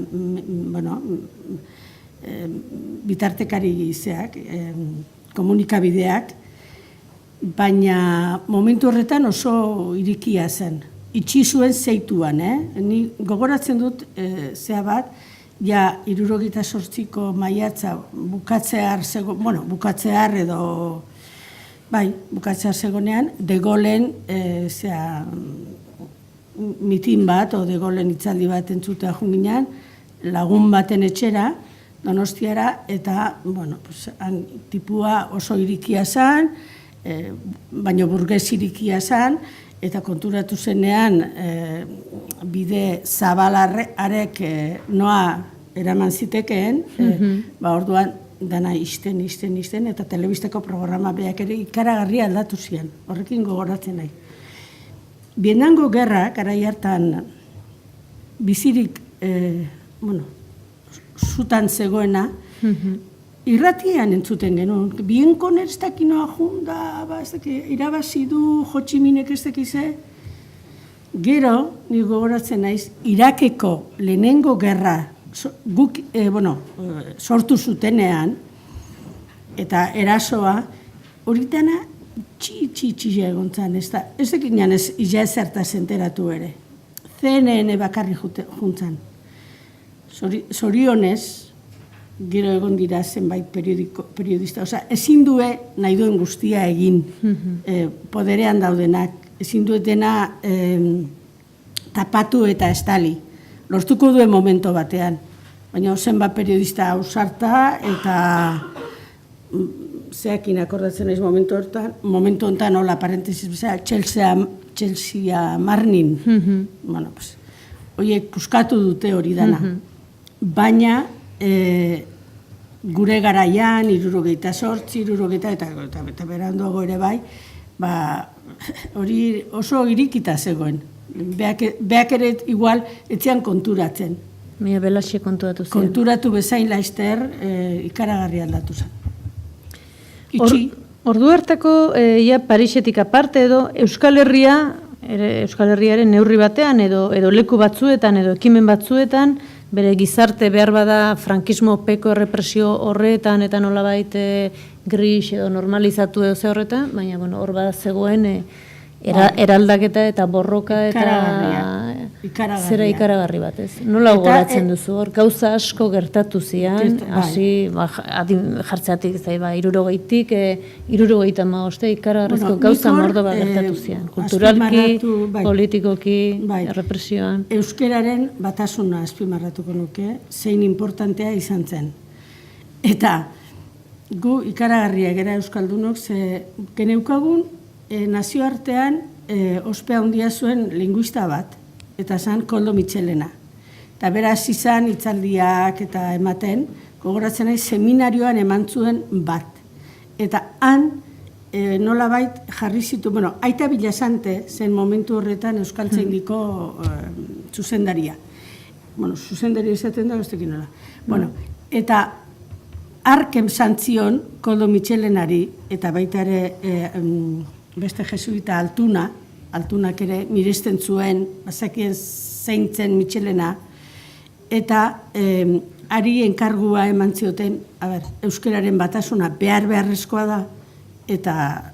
bitartekari gizeak, komunikabideak, baina momentu horretan oso irikia zen. Itxi zuen zeituan, ni gogoratzen dut zea bat, ja 78ko maiatza bukatzear zegonean, De Gaullen mitin bat, o De Gaullen hitzaldi bat entzutea junginan, lagun baten etxera, Donostiara, eta, tipua oso irikia zen, baina burges irikia zen, eta konturatu zenean bide zabalarrek noa eraman zitekeen, orduan dana isten, eta telebistako programa beak ere ikaragarri aldatu zian, horrekin gogoratzen nahi. Bienango gerra, garai hartan, bizirik, zutan zegoena, irratian entzuten genuen. Bienkon ez dakinoa junda, irabazi du, Jotximinek ez dakize. Gero, ni gogoratzen naiz, Irakeko lehenengo gerra guk, sortu zutenean, eta erasoa, hori dena txi-txi-txia egon zen, ez dakinean ez zertaz enteratu ere. CNN bakarri juntzan. Zorionez, gero egon dira zenbait periodista. Ezin due nahi duen guztia egin poderean daudenak. Ezin duetena tapatu eta estali. Lortuko duen momento batean. Baina zenbat periodista ausarta eta zeakin akordatzen naiz momentu honetan, hola, parentesis bezala, Chelsea Marnin. Horiek puskatu dute hori dana. Baina, gure garaian, 78, 70, eta beranduago ere bai, hori oso irikita zegoen. Beak ere igual etxean konturatzen. Mila Belaxe konturatu zen. Konturatu bezain laizter ikaragarri aldatu zen. Ordu hartako Parisetik aparte edo Euskal Herriaren neurri batean edo leku batzuetan edo ekimen batzuetan bere gizarte behar bada frankismo peko errepresio horretan eta nolabait gris edo normalizatu edo ze horretan, baina hor bada zegoen eraldaketa eta borroka eta zera ikaragarri bat, ez? Nola gogoratzen duzu hor, gauza asko gertatu zian, hasi jartzeatik, 60tik, 70 ikaragarrizko gauza mordo bat gertatu zian, kulturalki, politikoki, errepresioan. Euskeraren batasuna azpimarratuko nuke, zein importantea izan zen. Eta gu ikaragarria gera euskaldunok, geneukagun nazioartean ospea handia zuen linguista bat, eta zan Koldo Mitxelena. Eta beraz izan hitzaldiak eta ematen, gogoratzen nahi seminarioan eman zuen bat. Eta han nolabait jarri zitu, Aita Bilasante zen momentu horretan Euskaltzaindiko zuzendaria. Zuzendaria izaten da, bestekin nola. Eta arkem zantzion Koldo Mitxelenari, eta baita ere beste jesuita Altunak ere miresten zuen, bazakien zeintzen Mitxelena, eta ari enkargua eman zioten, euskararen batasuna beharrezkoa da, eta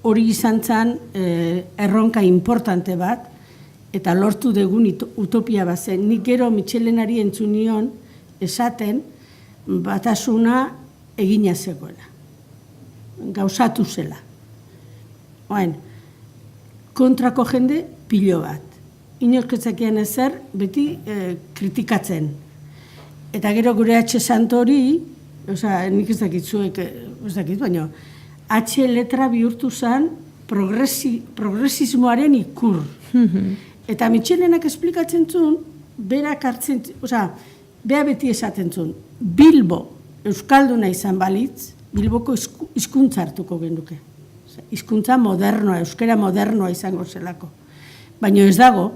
hori izan zen erronka importante bat, eta lortu dugun utopia bat zen. Nik gero Mitxelenari entzun nion esaten batasuna egina zegoela. Gauzatu zela. Kontrako jende pilo bat. Inorketzakian ezer beti kritikatzen. Eta gero gure H santori, nik ez dakit zuek, baina H letra bihurtu zen progresismoaren ikur. Eta Mitxelenak esplikatzen zuen, berak hartzen, beha beti esaten zuen, Bilbo euskalduna izan balitz, Bilboko hizkuntza hartuko genuke. Hizkuntza modernoa, euskera modernoa izango zelako. Baina ez dago,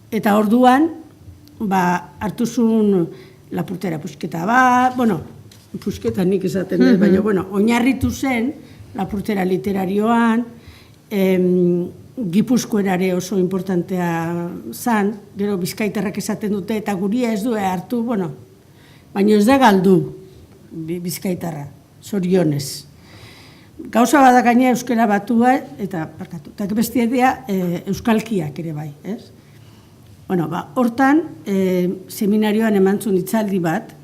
eta orduan, hartu zuen lapurtera pusketa bat, pusketa nik esaten dut, baina oinarritu zen lapurtera literarioan, Gipuzkoerare oso importantea zan, gero bizkaitarrak esaten dute, eta guria ez du hartu, baina ez da galdu bizkaitarra, zorionez. Gauza bada gaina euskara batua, eta bestia dira euskalkiak ere bai, ez? Hortan, seminarioan emantzun hitzaldi bat,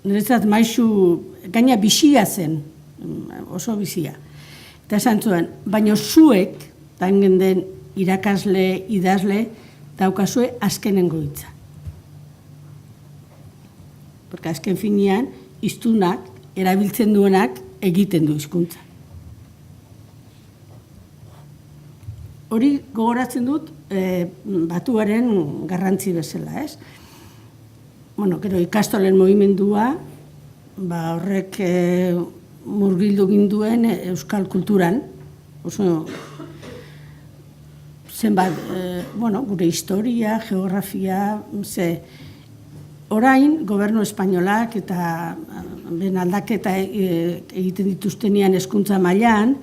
niretzat maizu, gaina bizia zen, oso bizia. Eta esan zuen, baina zuek, tangen den irakasle, idazle, daukazue azkenengo hitza. Porque azken finean, hiztunak, erabiltzen duenak, egiten du hizkuntza. Hori gogoratzen dut, batuaren garrantzi bezala, ez? Gero ikastolen mugimendua, horrek murgildu ginduen euskal kulturan, oso zenbat, gure historia, geografia, orain, gobernu espainolak eta ben aldaketa egiten dituztenian hezkuntza mailan,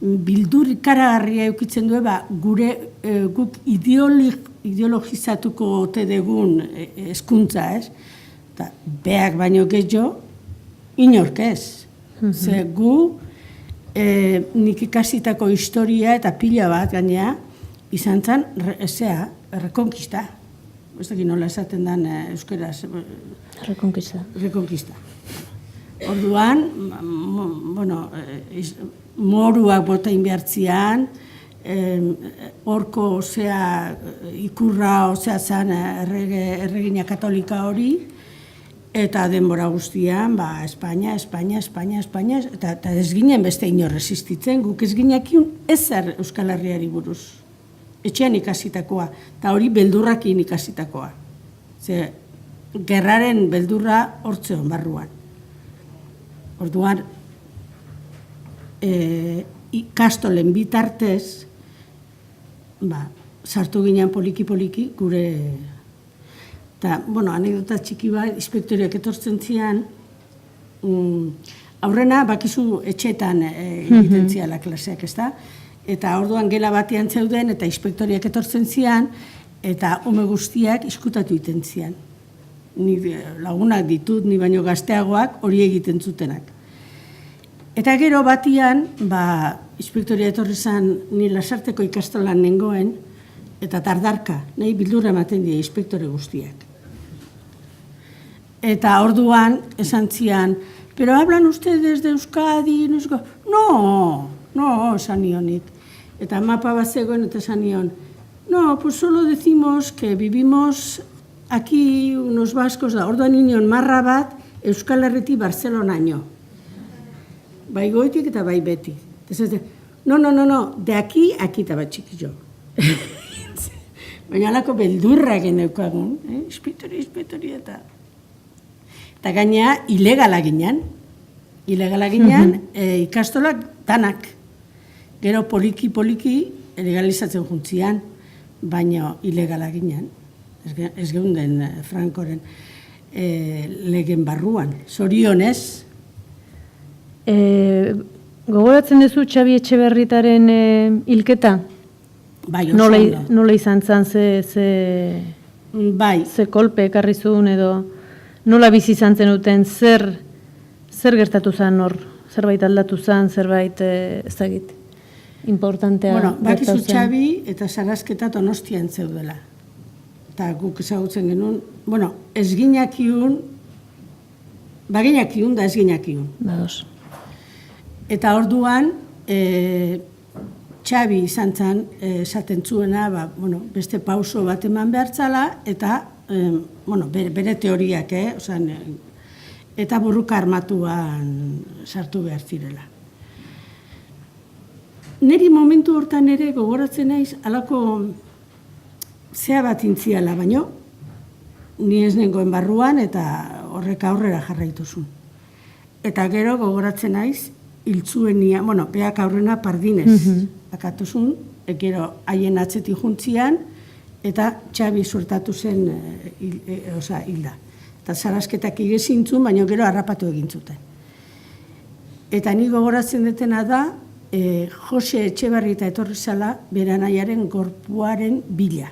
bildur ikaragarria eukitzen du, guk ideologizatuko ote dugun hezkuntza, ez? Eta beak baino gehiago, inork ez. Ze gu, nik ikasitako historia eta pila bat gainea, izan zen, rekonkista. Ez dakit nola esaten den euskeraz. Rekonkista. Orduan, moruak botain behartzian, horko ikurra zen erregina katolika hori, eta denbora guztian, Espainia, eta ez ginen beste inor resistitzen, guk ez ginekiun ezer Euskal Herriari buruz. Etxean ikasitakoa, eta hori beldurrakin ikasitakoa. Ze, gerraren beldurra hortzeon barruan. Orduan, ikastolen bitartez, sartu ginen poliki-poliki gure... Eta, anekdota txiki bat, inspektoriak etortzen zian, aurrena, bakizu etxetan egiten ziala klaseak, ez da? Eta orduan gela batean zeuden, eta inspektoriak etortzen zian, eta ume guztiak izkutatu egiten zian. Ni lagunak ditut, ni baino gazteagoak hori egiten zutenak. Eta gero batian, inspektoria etorri zen, ni Lasarteko ikastolan nengoen, eta tardarka, nahi bildurra ematen dira inspektore guztiak. Eta orduan esan zian, pero hablan ustedes de Euskadi, no, esan nionik. Eta mapa bat zegoen, eta esan nion, no, pues solo decimos que vivimos aquí unos vascos, orduan nion marra bat, Euskal Herriti Barcelonaino. Bai goitik eta bai beti. No, de aquí eta bat txikillo. Baina alako beldurra geneukagun, inspektori eta... Eta gaina, ilegala ginen, ikastolak danak. Gero poliki legalizatzen juntzian, baina ilegala ginen. Ez geunden Frankoren legen barruan. Zorionez. Gogoratzen duzu Txabi Etxeberritaren hilketa? Bai, oso ondo. Nola izan zen, ze Bai. kolpe ekarri zuen edo... nola bizi izan zenuten, zer gertatu zen hor, zerbait aldatu zen, zerbait, ez dakit, importantea Bueno, bakizu gertatu zen. Txabi eta Sarrasketa Donostian zeudela. Eta guk ezagutzen genuen, bueno, ez ginakiun, baginakiun da ez ginakiun. Bados. Eta orduan, Txabi izan zen, esaten zuena, bueno, beste pauso bat eman behartzala, eta, bueno, bere teoriak, osan, eta burruka armatuan sartu behar zirela. Neri momentu hortan ere gogoratzen naiz, halako zea bat intziala, baino, ni ez nengoen barruan eta horrek aurrera jarraituzun. Eta gero gogoratzen naiz, hiltzuenia, bueno, beak aurrena pardinez akatuzun, gero haien atzetik juntzian, eta Txabi suertatu zen hilda. Eta Sarrasketak igezintzun, baina gero harrapatu egin zuten. Eta ni gogoratzen detena da, Jose Etxebarrieta etorri zala beranaiaren gorpuaren bila.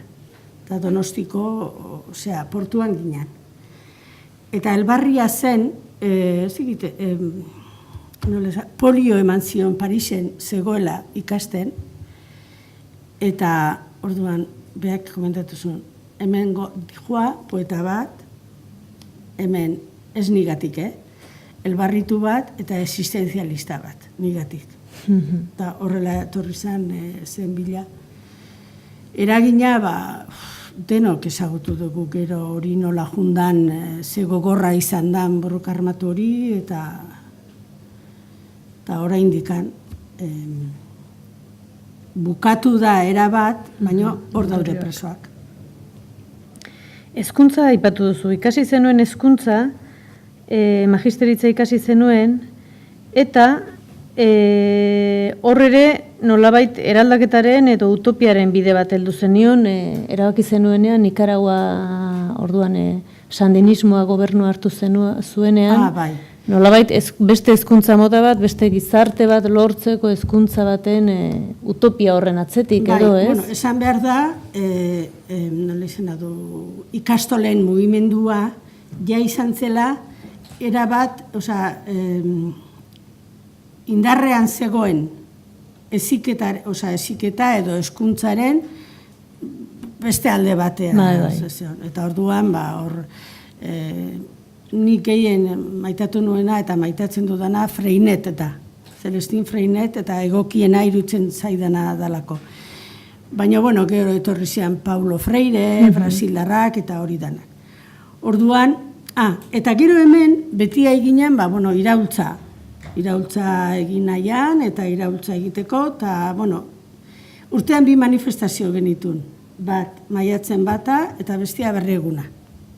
Eta Donostiko, portuan ginen. Eta elbarria zen, polio eman zion Parisen zegoela ikasten, eta orduan beak komentatu zuen, hemen joa poeta bat, hemen ez nigatik, elbarritu bat eta existenzialista bat, nigatik. Eta horrela etorri zen bila. Eragina, denok ezagutu dugu gero hori nola jundan ze gogorra izan dan borroka armatu hori, eta oraindikan bukatu da erabat, baina hor daude presoak. Hezkuntza aipatu duzu, ikasi zenuen hezkuntza, magisteritza ikasi zenuen, eta hor ere nolabait eraldaketaren edo utopiaren bide bat heldu zenion, erabaki zenuenean Nikaragua orduan sandinismoa gobernua hartu zuenean, Bai. nolabait beste hezkuntza mota bat, beste gizarte bat lortzeko hezkuntza baten utopia horren atzetik, edo, ez? Bueno, esan behar da, ikastolen mugimendua ja izan zela, erabat, indarrean zegoen heziketa edo hezkuntzaren beste alde batean. Eta orduan, hor, nik gehien maitatu nuena eta maitatzen dudana Freinet eta Celestin Freinet eta egokiena irutzen zaidana dalako. Baina, bueno, gero etorri zian Paulo Freire, Brasildarrak eta hori danak. Orduan, eta gero hemen beti eginen, iraultza egin nahian eta iraultza egiteko, eta, bueno, urtean 2 manifestazio genitun. Bat, maiatzen bata eta bestia berreguna.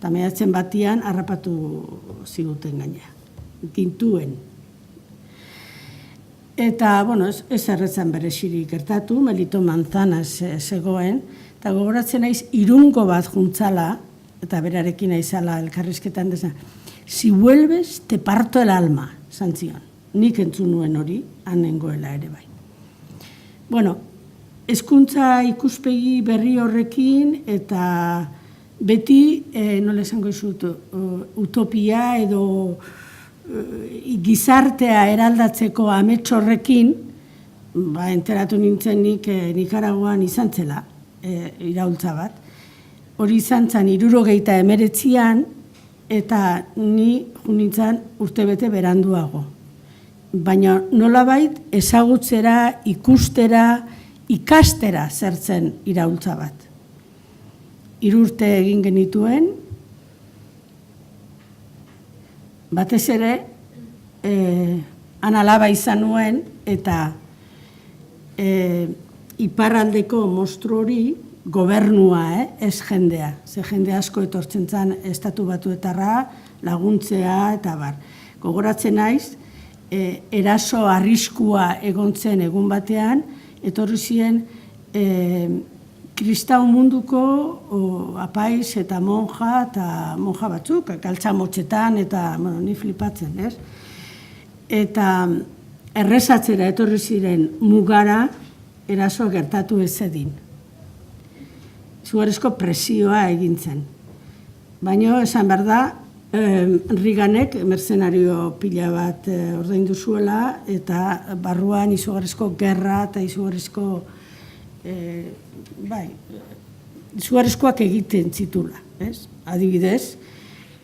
Eta maiatzen batian harrapatu ziguten gaina. Gintuen. Eta, bueno, ez erretzan berezirik gertatu, Melito Manzanaz zegoen, eta gogoratzen naiz irungo bat juntzala, eta berarekin aizala elkarrizketan dezan, si vuelves, te parto el alma, zantzion. Nik entzun nuen hori, hanengoela ere bai. Bueno, hezkuntza ikuspegi berri horrekin, eta beti, nola esango izut, utopia edo gizartea eraldatzeko amets horrekin, enteratu nintzen nik Nikaraguan izan zela, iraultza bat. Hori izan zen 1979an, eta ni nintzen urtebete beranduago. Baina nolabait ezagutzera, ikustera, ikastera zertzen iraultza bat. 3 urte egin genituen, batez ere, analaba izan nuen, eta iparraldeko mostru hori gobernua, ez jendea. Ze jende asko etortzen zen estatu batuetarra, laguntzea, eta bar. Gogoratzen naiz, eraso arriskua egontzen egun batean, etorri ziren kristau munduko apaiz eta monja batzuk, galtzamotxetan eta, ni flipatzen, ez? Eta errezatzera etorri ziren mugara eraso gertatu ez zedin. Zugarezko presioa egintzen. Baina, esan behar da, Reaganek mercenario pila bat ordaindu zuela, eta barruan izugarrizko gerra eta izugarrizko izugarrizkoak egiten zitula. Adibidez,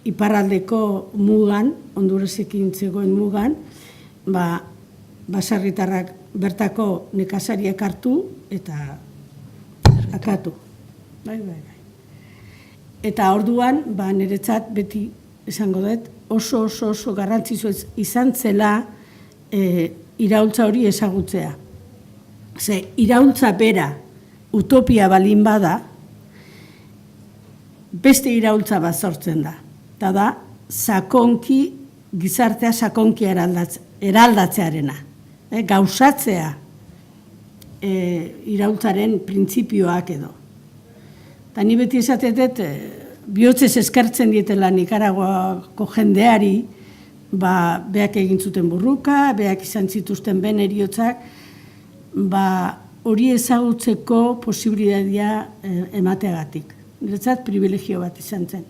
iparraldeko mugan, Honduresekin zegoen mugan, baserritarrak bertako nekazariak hartu eta akatu. Eta orduan, niretzat beti esango dut, oso garrantzitsua izan zela iraultza hori ezagutzea. Ze, iraultza bera utopia balin bada, beste iraultza bat sortzen da. Eta da, gizartea sakonki eraldatzearena. Gauzatzea iraultzaren printzipioak edo. Eta ni beti esatetet, bihotzez eskertzen dietela Nikaraguako jendeari, beak egin zuten burruka, beak izan zituzten ben eriotzak, hori ezagutzeko posibilitatea emateagatik. Niretzat privilegio bat izan zen.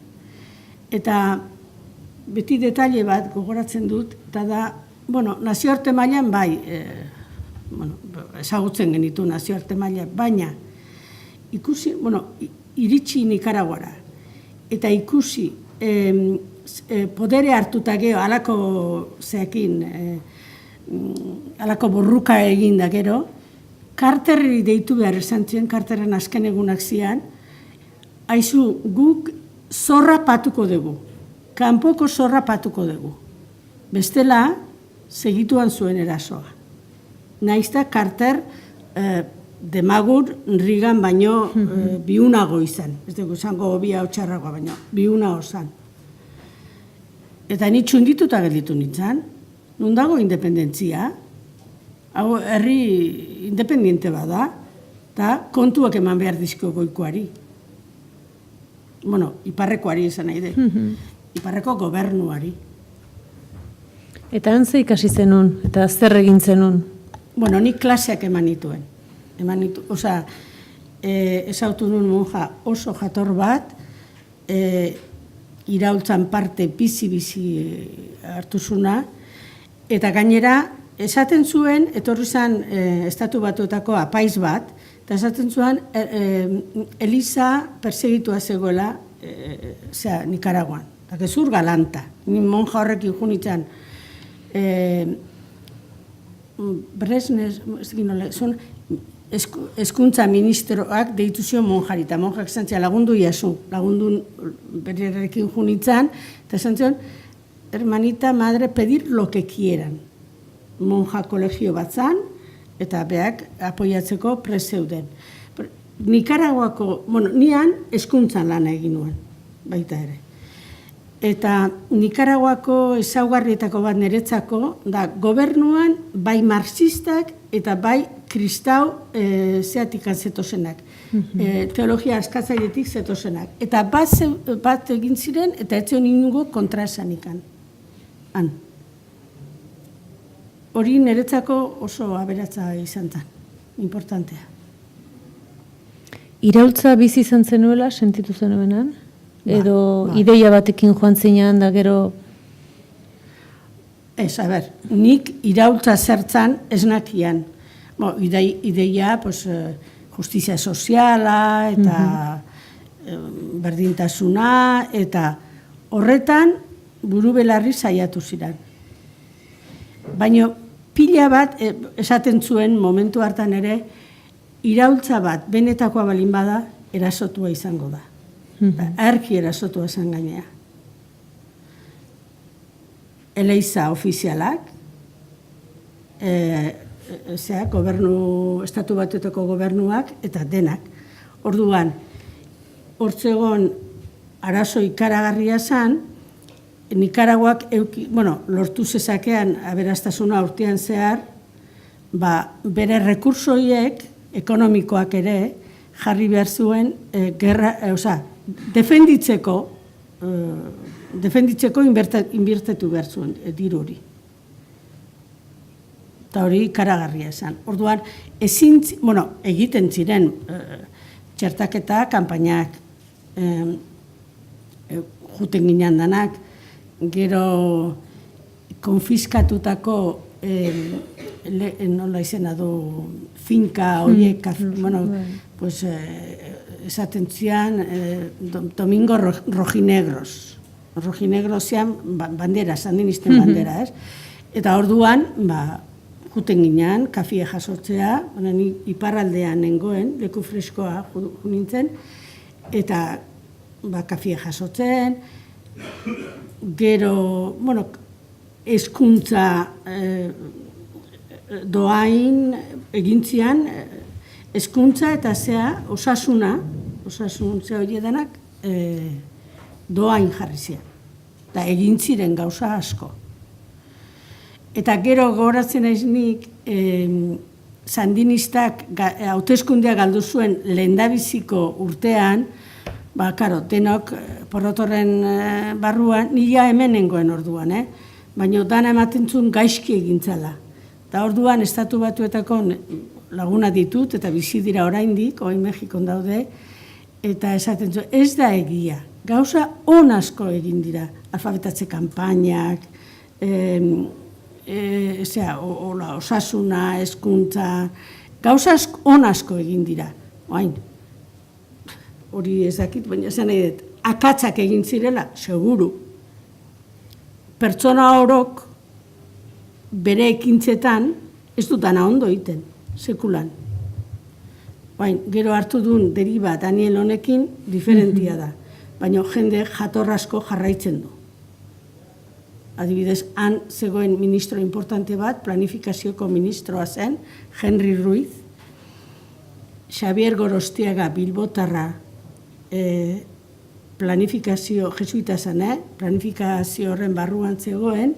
Eta beti detaile bat gogoratzen dut, eta da, nazioarte mailan ezagutzen genitu nazioarte mailan, baina ikusi, iritsi Nikaraguara, eta ikusi podere hartuta gero, alako borruka egin da gero, Carterri deitu behar esan ziren, Carterren azken egunak zian, haizu guk zorra patuko dugu, kanpoko zorra patuko dugu. Bestela, segituan zuen erasoa. Naizta Carter demagur Reagan baino biunago izan. Ez dugu izango bia hotxarragoa baino, biunago zan. Eta ni txundituta gelditu nintzen, non dago independentzia, hau herri independiente bada, eta kontuak eman behar dizko goikoari. Iparrekoari esan nahi dut. Iparreko gobernuari. Eta antze ikasi zenun, eta zer egin zenun? Nik klaseak eman nituen. Ezautu nun monja oso jator bat, iraultzan parte bizi-bizi hartuzuna, eta gainera, esaten zuen, etorri zen Estatu Batuetako apaiz bat, eta esaten zuen, Eliza persegitua zegoela Nikaraguan. Eta gezur galanta. Ni monja horrekin junitzen, Hezkuntza ministroak deitu zion monjari, eta monjak esan zian lagundu iazu, lagundu bererekin junitzen, eta esan zion, hermanita, madre, pedir lo que quieran. Monja kolegio bat zan, eta beak apoiatzeko prezeuden. Nikaraguako, nian hezkuntzan lana egin nuen, baita ere. Eta Nikaraguako ezaugarrietako bat niretzako, da gobernuan bai marxistak eta bai kristau zeatik zetozenak, teologia askatzailetik zetozenak. Eta bat egin ziren, eta etzion inungo kontra esanikan. Hori niretzako oso aberatza izan zen, importantea. Iraultza bizi izan zenuela, sentitu zenuenan? Edo ideia batekin joan zinean da gero? Ez, nik iraultza zertzan ez nakian. Ideia, justizia soziala, eta berdintasuna, eta horretan buru belarri saiatu ziren. Baina pila bat, esaten zuen momentu hartan ere, iraultza bat benetakoa balin bada, erasotua izango da. Erki erasotua esan gainea. Eleiza ofizialak, Estatu Batuetako gobernuak, eta denak. Orduan, hortzegon arazo ikaragarria zan, Nikaraguak lortu zezakean aberastasuna urtean zehar, bere rekursoiek, ekonomikoak ere, jarri behar zuen, defenditzeko inbertetu behar zuen diru hori. Eta hori ikaragarria esan. Orduan, egiten ziren txertaketa, kanpainak, juten ginean danak, gero konfiskatutako nola izena du finka horiek, bueno, pues esaten zian Domingo Rojinegros. Rojinegros zian bandera, sandinisten bandera, ez? Eta orduan, juten ginean, kafie jasotzea, iparraldean nengoen, leku freskoa nintzen, eta kafie jasotzen, gero, bueno, hezkuntza doain egintzian, hezkuntza eta zea, osasun zea hori edanak doain jarri zian. Eta egin ziren gauza asko. Eta gero gogoratzen naiz nik, sandinistak hauteskundea galdu zuen lehendabiziko urtean, karo, denok porrotorren barruan, nila hemen nengoen orduan, baina dana ematen zuen gaizki egintzala. Eta orduan, Estatu Batuetako laguna ditut, eta bizi dira oraindik, orain Mexikon daude, eta esaten zuen, ez da egia. Gauza on asko egin dira, alfabetatze kanpainak, osasuna, hezkuntza, gauza on asko egin dira. Hori ez dakit, baina esan nahi dut, akatzak egin zirela, seguru. Pertsona orok bere ekintzetan ez dutana ondo egiten, sekulan. Gero hartu duen deriba Daniel honekin diferentia da, baina jende jatorrasko jarraitzen du. Adibidez, han zegoen ministro importante bat, planifikazioko ministroa zen, Henry Ruiz, Xavier Gorostiaga Bilbotarra planifikazio, jesuita zen, planifikazio horren barruan zegoen,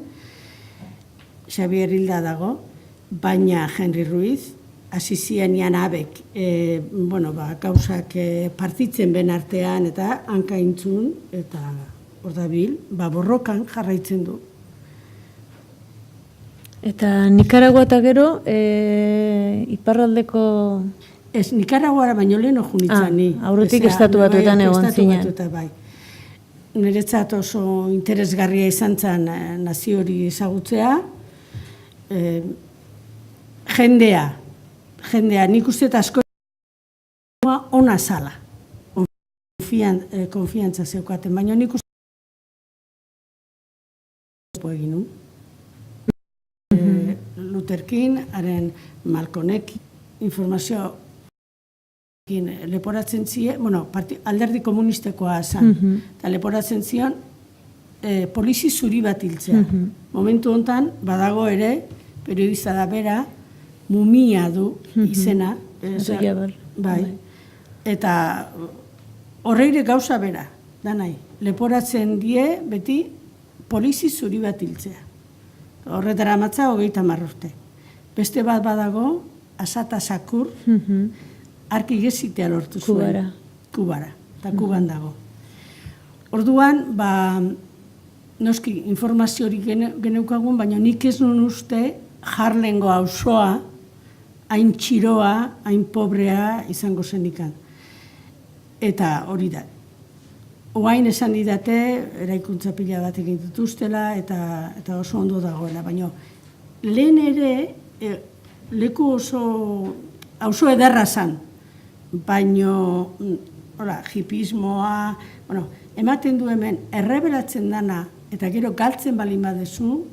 Xavier hilda dago, baina Henry Ruiz, hasi zienian abek, gauzak partitzen ben artean, eta hankaintzun, eta hor dabil, borrokan jarraitzen du. Eta Nikaragua eta gero, iparraldeko... Ez, Nikaraguara baino lehen junitzen ni. Aurretik Estatu Batuetan egon zinen. Niretzat oso interesgarria izan zen nazio hori ezagutzea. Jendea, nik uste eta asko ona zala. Konfiantza zeukaten, baina nik uste egin nu. Luther King, haren Malcolmekin, informazio leporatzen ziren, alderdi komunistekoa zen, eta leporatzen zion polizi zuri bat hiltzea. Momentu honetan, badago ere, periodista da bera, mumia du izena. Eta horreire gauza bera, da nahi. Leporatzen die, beti, polizi zuri bat hiltzea. Horretara amatza, 30 urte. Beste bat badago, Asata Sakur, arki gezitea lortu zuen. Kubara. Eta Kuban dago. Orduan, noski informazio hori geneukagun, baina nik ez nun uste Harlengo auzoa, hain txiroa, hain pobrea izango zenikan. Eta hori da. Oain esan didate, eraikuntza pila bat egin dituztela, eta oso ondo dagoela. Baina lehen ere, leku oso ederra zan. Baina, hipismoa, ematen du hemen, errebelatzen dana, eta gero galtzen balin badezu,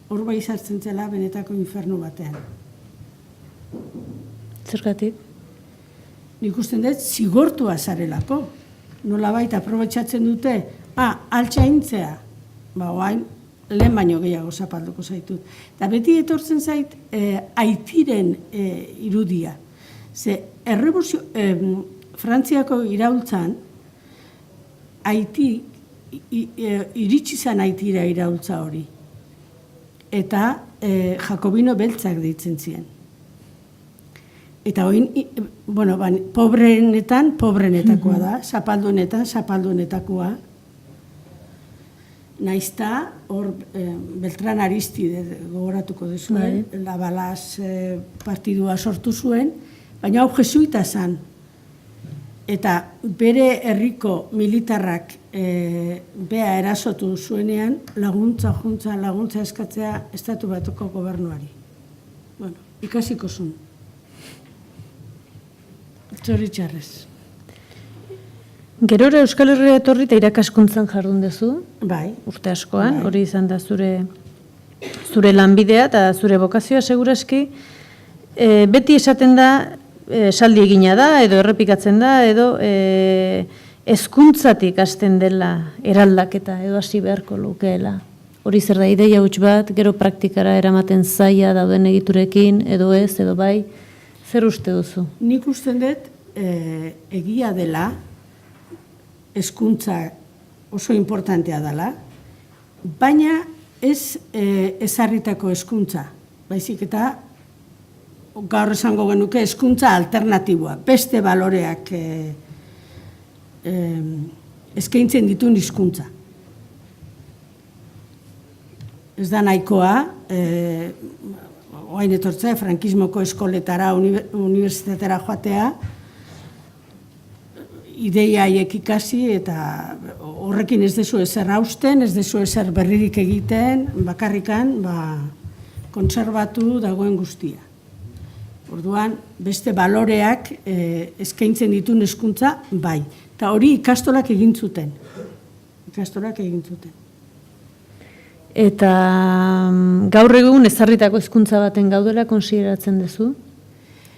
hor bai izartzen zela benetako infernu batean. Zergatik? Nik usten dut, zigortua zarelako. Nolabait aprobetxatzen dute, altxaintzea, oain, lehen baino gehiago zapalduko zaitut. Eta beti etortzen zait, Haitiren irudia. Ze, Frantziako iraultzan, Haiti, iritsi zen Haitira iraultza hori. Eta Jakobino beltzak deitzen ziren. Eta oin, pobrenetakoa da, zapalduenetakoa. Naizta, hor, Beltran Aristide gogoratuko duzuen, Labalaz partidua sortu zuen, baina hau jesuita zen. eta bere herriko militarrak bea erasotu zuenean laguntza eskatzea Estatu Batuko gobernuari. Bueno, ikasiko zuen. Zoritxarrez. Gerora Euskal Herria etorri eta irakaskuntzan jardun duzu, Bai. urte askoan, hori izan da zure lanbidea eta zure bokazioa seguraski. Beti esaten da, esaldi egina da, edo errepikatzen da, edo hezkuntzatik hasten dela eraldaketa, edo hasi beharko lukeela. Hori zer da ideia huts bat, gero praktikara eramaten zaila dauden egiturekin, edo ez, edo bai, zer uste duzu? Nik usten dut egia dela, hezkuntza oso importantea dela, baina ez ezarritako hezkuntza, baizik eta gaur esango genuke hezkuntza alternatiboa, beste baloreak eskaintzen dituen hizkuntza. Ez da nahikoa, oain etortzea, frankismoko eskoletara, unibertsitatera joatea, ideia haiek ikasi eta horrekin ez dezu ezer hausten, ez dezu ezer berririk egiten, bakarrikan kontserbatu dagoen guztia. Orduan, beste baloreak eskaintzen dituen hezkuntza bai. Eta hori ikastolak egin zuten. Eta gaur egun ezarritako hezkuntza baten gaudela konsideratzen duzu?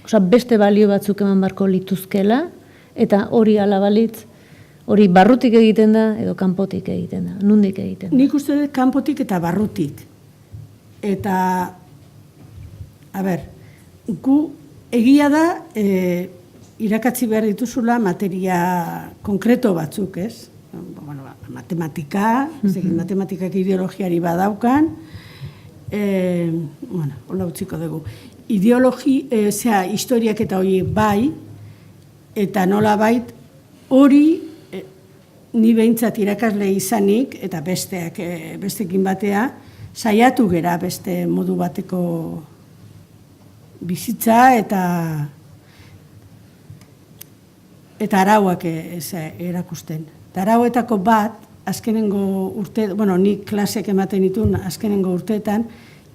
Osa, beste balio batzuk eman barko lituzkela, eta hori ala balitz, hori barrutik egiten da, edo kanpotik egiten da, nondik egiten da? Nik uste dut kanpotik eta barrutik. Eta, gu egia da irakatzi behar dituzula materia konkreto batzuk, ez? Bueno, matematika, matematikak ideologiari badaukan, bueno, hola utziko dugu. Historiak eta hori bai, eta nola bait, hori ni behintzat irakasle izanik, eta bestekin batea, saiatu gera beste modu bateko bizitza eta arauak erakusten. Arauetako bat, azkenengo urte, nik klaseak ematen ditun azkenengo urteetan,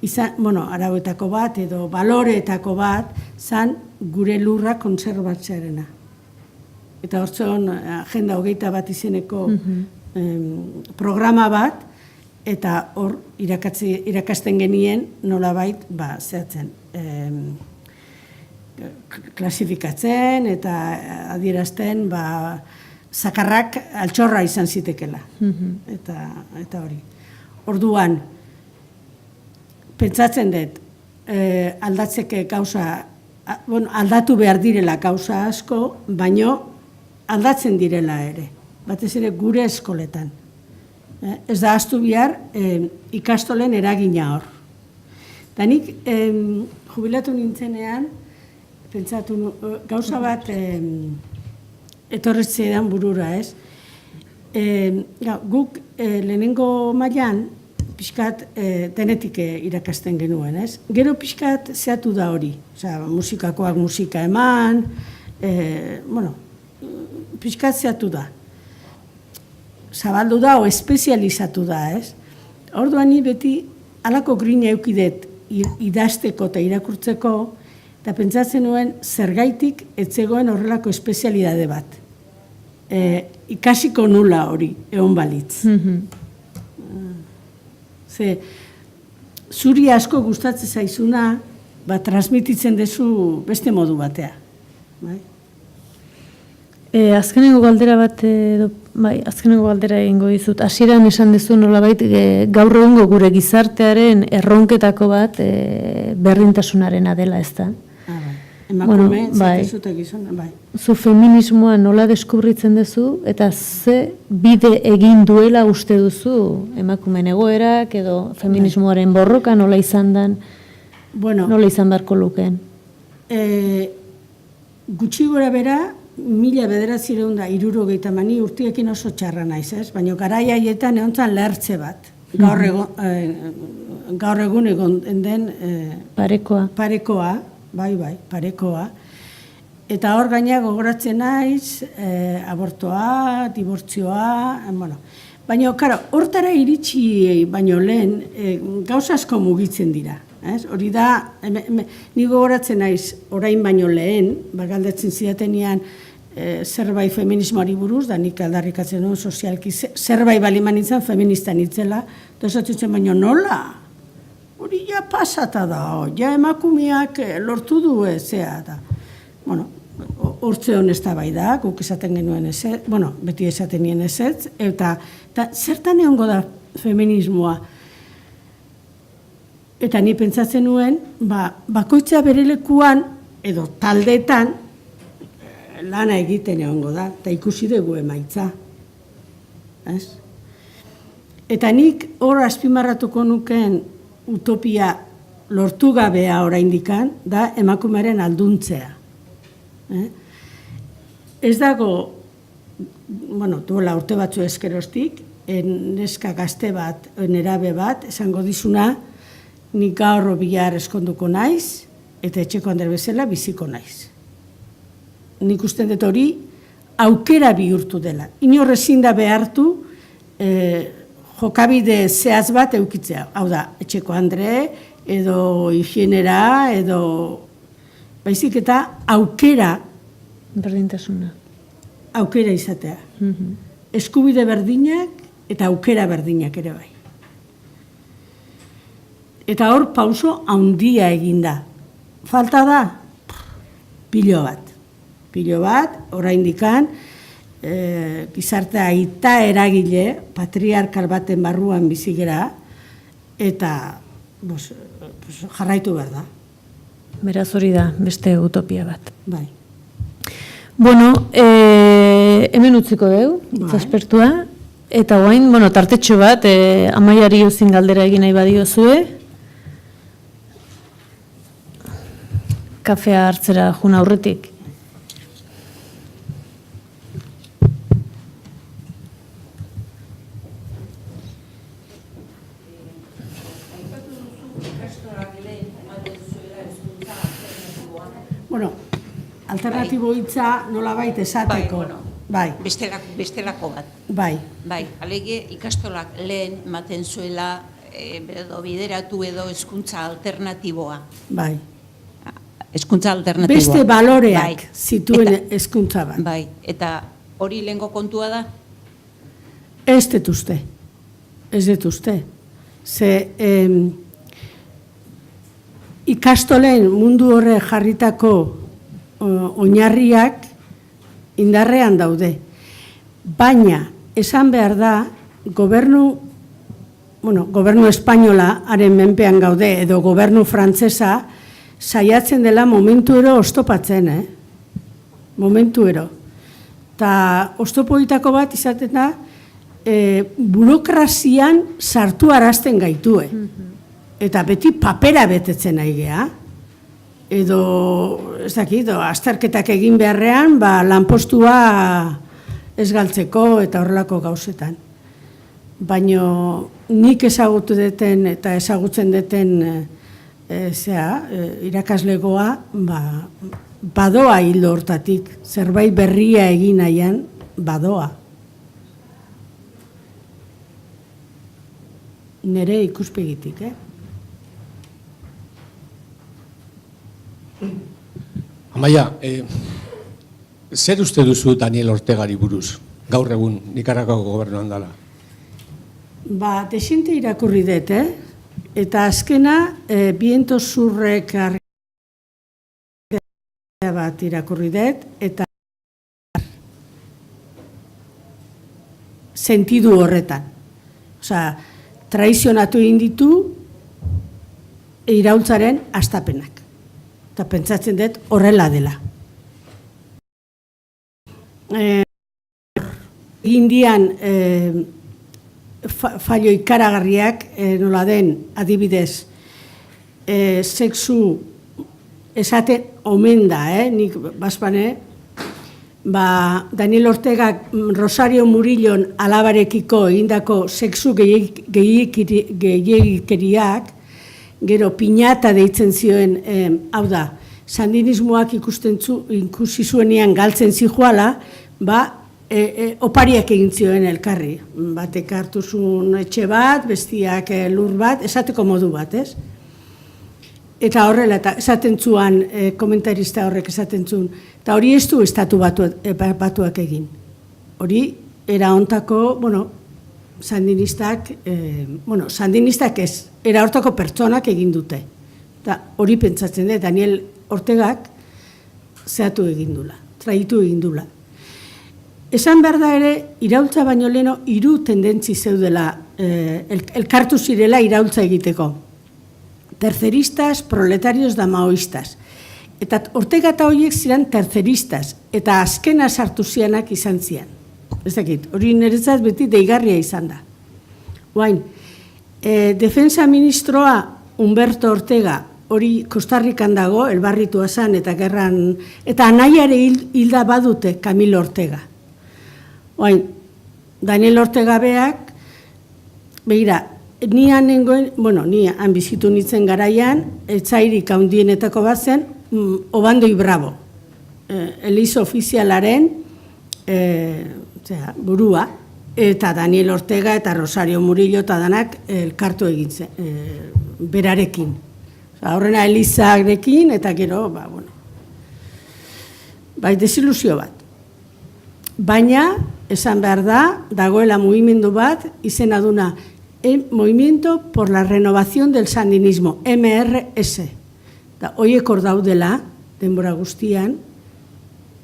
arauetako bat edo baloreetako bat, zan gure lurra kontserbatzearena. Eta hortzen agenda 21 izeneko programa bat, eta hor irakasten genien nolabait zehatzen. Klasifikatzen eta adierazten zakarrak altxorra izan zitekela. Eta hori. Orduan, pentsatzen dut, aldatzeke gauza, aldatu behar direla gauza asko, baino aldatzen direla ere. Batez ere gure eskoletan. Ez da ahaztu behar ikastolen eragina hor. Eta nik jubilatu nintzenean, pentsatu gauza bat etorretzeedan burura, ez? Guk lehenengo mailan pixkat denetik irakasten genuen, ez? Gero pixkat zehatu da hori. Musikakoak musika eman, pixkat zehatu da. Zabaldu da, o espezializatu da, ez? Orduan ni beti halako grina eukidet idazteko eta irakurtzeko, eta pentsatzen nuen zergaitik etzegoen horrelako espezialidade bat. Ikasiko nula hori, egon balitz. Zuri asko gustatzen zaizuna, transmititzen dezu beste modu batea. Azkenengo galdera bat, azkenengo galdera egingo dizut. Hasieran esan dezu nolabait gaur egungo gure gizartearen erronketako bat berdintasunarena dela, ez da? Emakume, zaitezute gizona, bai. Zu feminismoa nola deskubritzen duzu, eta ze bide egin duela uste duzu emakumeen egoerak, edo feminismoaren borroka nola izan dan, nola izan beharko lukeen? Gutxi gora bera, 1970 urtiekin oso txarra naiz, ez? Baina garai haietan egontzan lehertze bat. Gaur egun egon den... Parekoa. Parekoa, bai, parekoa. Eta hor gaina gogoratzen naiz, abortoa, dibortzioa, bueno. Baina, karo, hortara iritsi baino lehen, gauza asko mugitzen dira. Hori da, ni gogoratzen naiz, orain baino lehen, galdetzen zidatenean zerbait feminismoari buruz, da nik aldarrikatzen duen sozialki, zerbait baliman nintzen feminista nintzela, dozatzen baino nola? Hori ja pasata da, ja emakumeak lortu du zea da. Bueno, hortze honez da bai da, guk esaten genuen ezetz, bueno, beti esaten nien ezetz, eta zertan egongo da feminismoa? Eta ni pentsatzen nuen, bakoitza bere lekuan, edo taldeetan, lana egiten egongo da, eta ikusi dugu emaitza. Eta nik hor azpimarratuko nuken utopia lortu gabea oraindikan, da emakumearen alduntzea. Ez dago, bueno, duela urte batzu ezkerostik, neska gazte bat, nerabe bat, esango dizuna, nik gaur bihar eskonduko naiz, eta etxeko Ander bezala biziko naiz. Nik usten dut hori, aukera bihurtu dela. Inor ezin da behartu, jokabide zehaz bat eukitzea. Hau da, etxeko Andre, edo higienera, edo baizik eta aukera, berdintasuna. Aukera izatea. Eskubide berdinak eta aukera berdinak ere bai. Eta hor pauso handia eginda. Falta da? Pilo bat. Pilo bat, oraindikan, gizarte aita eragile, patriarkal baten barruan bizigera, eta jarraitu behar da. Beraz hori da, beste utopia bat. Bai. Bueno, hemen utziko dugu, zaspertua, eta guain, bueno, tartetxo bat, Amaiari uzin galdera egin nahi badiozue, kafea hartzera juna aurretik. Bueno, alternatibo hitza nolabait esateko. Bai. Bestelako bat. Bai. Bai, alege ikastolak lehen ematen zuela edo bideratu edo hezkuntza alternatiboa. Bai. Hezkuntza alternatiboa. Beste baloreak zituen hezkuntza bat. Bai, eta hori lehengo kontua da? Ez dut uste. Ez dut uste. Ze ikastolen mundu horre jarritako oinarriak indarrean daude. Baina, esan behar da, gobernu espainola haren menpean gaude, edo gobernu frantsesa, saiatzen dela momentuero oztopatzen, momentuero. Ta oztopoitako bat izaten da, burokrazian sartu arazten gaitue. Eta beti papera betetzen nahi geha. Edo, ez dakit, azterketak egin beharrean, lanpostua ez galtzeko eta horrelako gauzetan. Baina nik ezagutu deten eta ezagutzen deten irakaslegoa, badoa hildo hortatik, zerbait berria egin nahian, badoa. Nere ikuspegitik, Amaia, zer uste duzu Daniel Ortegari buruz, gaur egun Nikaraguako gobernuan dela? Desinte irakurri dut, eta azkena Biento Zurrek bat irakurri dut, eta sentidu horretan. Osea, traizionatu egin ditu iraultzaren hastapenak. Eta pentsatzen dut horrela dela. Indian fallo ikaragarriak nola den adibidez sexu esaten omen da, nik bazpane, Daniel Ortega Rosario Murillon alabarekiko egindako sexu gehiagikeriak, gero piñata deitzen zioen, hau da, sandinismoak ikusi zuenean galtzen zijoala, opariak egin zioen elkarri. Batek hartu zuen etxe bat, bestiak lur bat, esateko modu bat, ez? Eta horrela, eta esaten zuan, komentarista horrek esaten zuen, eta hori ez du estatu batuak egin. Hori, era hontako, sandinistak ez, era hortako pertsonak egin dute. Eta hori pentsatzen dut, Daniel Ortegak zehatu egin dula, traitu egin dula. Esan behar da ere, iraultza baino leheno, 3 tendentzi zeudela, elkartu zirela iraultza egiteko. Terceristas, proletarios da maoistas. Eta Ortega eta horiek ziren terceristas, eta azkena sartu zianak izan zian. Ez dakit, hori niretzat beti deigarria izan da. Oain, defensa ministroa Humberto Ortega, hori Kostarrikan dago, elbarritua zan, eta gerran, eta anaiare hilda badute Camilo Ortega. Oain, Daniel Ortega beak, behira, ni han bizitu nintzen garaian, etzairik handienetako bat zen, Obando y Bravo, eliz ofizialaren burua, eta Daniel Ortega eta Rosario Murillo eta danak elkartu egin zen, berarekin. Horrena elizarekin, eta gero, desilusio bat. Baina, esan behar da, dagoela mugimendu bat, izena duna, Movimiento por la Renovación del Sandinismo, MRS. Horiek hor daudela, denbora guztian,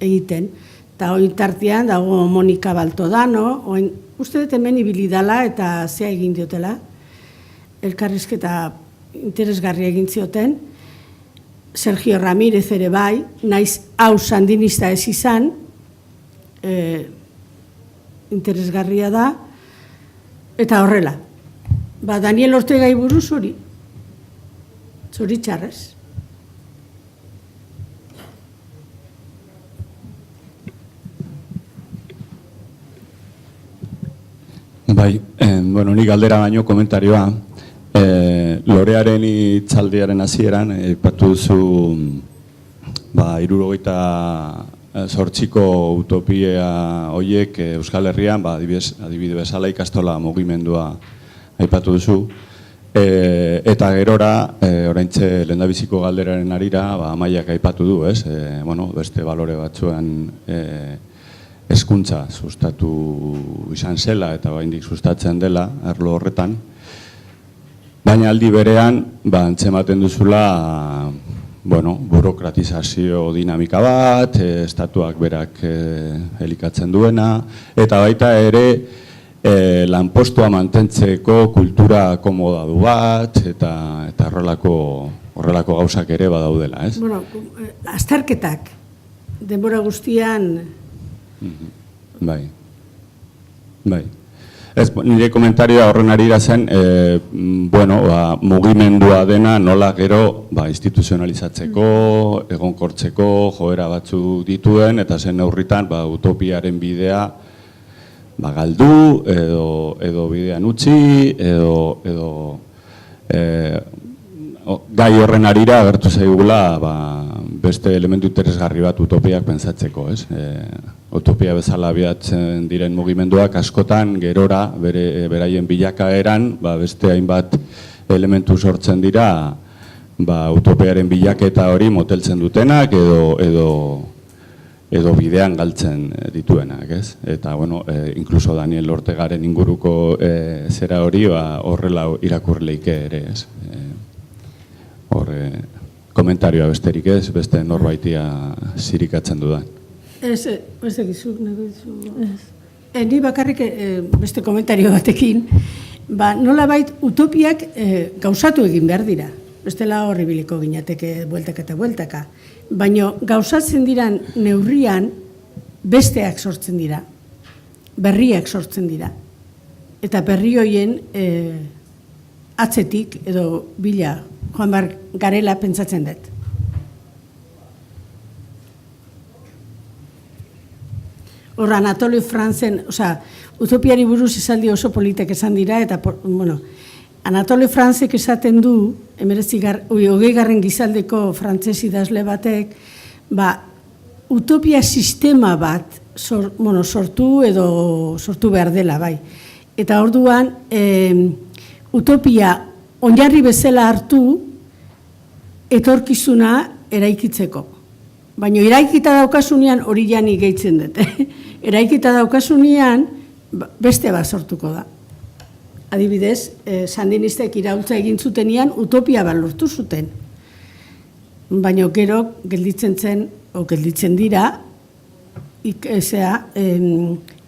egiten. Eta hori tartean, dago Monika Baltodano, uste dut hemen ibilidala eta zea egin diotela, elkarrizketa interesgarria egin zioten, Sergio Ramírez ere bai, naiz hau sandinista ez izan, interesgarria da, eta horrela. Daniel Ortega buruz hori, zoritxarrez. Bai, nik galdera baino komentarioa. Lorearen itzaldiaren hasieran, aipatu duzu 78ko utopia horiek Euskal Herrian, adibide bezala ikastola mugimendua aipatu duzu. Eta gerora, oraintxe lehendabiziko galderaren arira, Amaiak aipatu du, ez? Beste balore batzuen hezkuntza sustatu izan zela eta oraindik sustatzen dela arlo horretan. Baina aldi berean, antzematen duzula, burokratizazio dinamika bat, estatuak berak elikatzen duena, eta baita ere lanpostua mantentzeko kultura akomodadu bat, eta horrelako gauzak ere badaudela, ez? Azterketak, denbora guztian... Bai. Nire komentarioa horren arira zen, mugimendua dena nola gero instituzionalizatzeko, egonkortzeko, joera batzu dituen, eta zen neurritan utopiaren bidea galdu, edo bidean utzi, edo gai horren arira agertu zaigula beste elementu interesgarri bat utopiak pentsatzeko, ez? Utopia bezala abiatzen diren mugimenduak askotan gerora beraien bilakaeran beste hainbat elementu sortzen dira utopiaren bilaketa hori moteltzen dutenak edo bidean galtzen dituenak, ez? Eta, inkluso Daniel Ortegaren inguruko zera hori horrela irakurleike ere, ez? Komentarioa besterik ez, beste norbaitia zirikatzen dudan. Ez egizuk, nago dizu. Ni bakarrik beste komentario batekin, nola bait utopiak gauzatu egin behar dira. Bestela horri biliko ginateke bueltaka eta bueltaka. Baina gauzatzen diran neurrian besteak sortzen dira, berriak sortzen dira. Eta berri horien atzetik edo bila joan behar garela pentsatzen dut. Hor, Anatolio Franzen, utopiari buruz esaldi oso politek esan dira, eta, Anatole Franzek esaten du, 20. gizaldeko frantses idazle batek, utopia sistema bat sortu behar dela, bai. Eta orduan, utopia oinarri bezala hartu, etorkizuna eraikitzeko. Baina eraikita daukasunean hori jani gehitzen dut. Eraikita daukasunean beste bat sortuko da. Adibidez, sandinistek iraultza egin zutenean utopia bat lortu zuten. Baina gero gelditzen dira,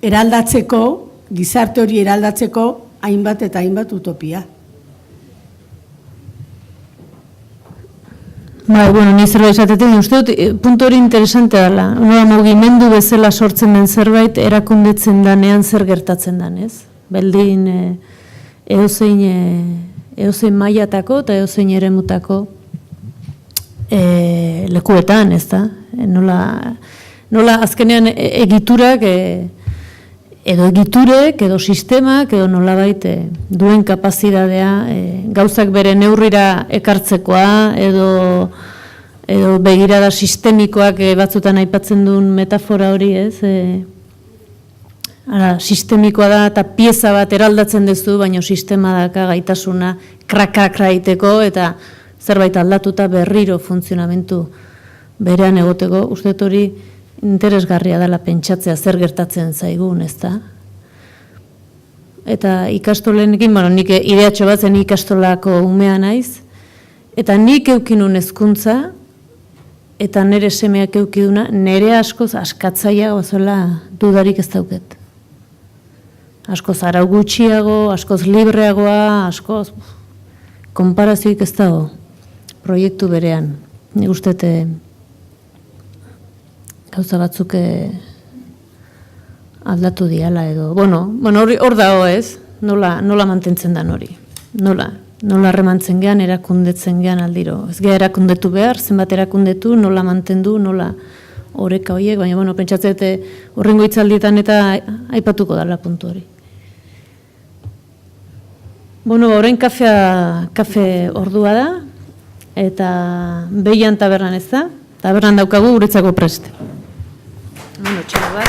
eraldatzeko, gizarte hori eraldatzeko hainbat eta hainbat utopia. Ni zerbait esatetik, uste dut, puntu hori interesante dela. Mugimendu bezala sortzen den zerbait, erakundetzen danean zer gertatzen den, ez? Beldin edozein mailatako eta edozein eremutako lekuetan, ez da? Nola azkenean egiturak, edo egiturek, edo sistemak, edo nolabait duen kapazitatea gauzak bere neurrira ekartzekoa, edo begirada sistemikoak batzutan aipatzen duen metafora hori, ez? Sistemikoa da eta pieza bat eraldatzen duzu, baina sistema daka gaitasuna krakakra egiteko eta zerbait aldatuta berriro funtzionamentu berean egoteko. Uste hori interesgarria dela pentsatzea zer gertatzen zaigun, ez da? Eta ikastolenekin, nik ideatxo bat zen ikastolako umea naiz, eta nik eukinun hezkuntza, eta nire semeak eukiduna, nire askoz askatzaia gozola dudarik ez dauket. Askoz arau gutxiago, askoz libreagoa, askoz konparazioik ez dago proiektu berean. Nik uste gauza batzuk aldatu diala edo. Hor dago ez, nola mantentzen dan hori. Nola remantzen gean, erakundetzen gean aldiro. Ez geha erakundetu behar, zenbat erakundetu, nola mantendu, nola oreka horiek, baina pentsatzete horrengo hitzaldietan eta aipatuko dala puntu hori. Orain kafe ordua da, eta behian tabernan ez da, tabernan daukagu guretzako prest. Txalo bat.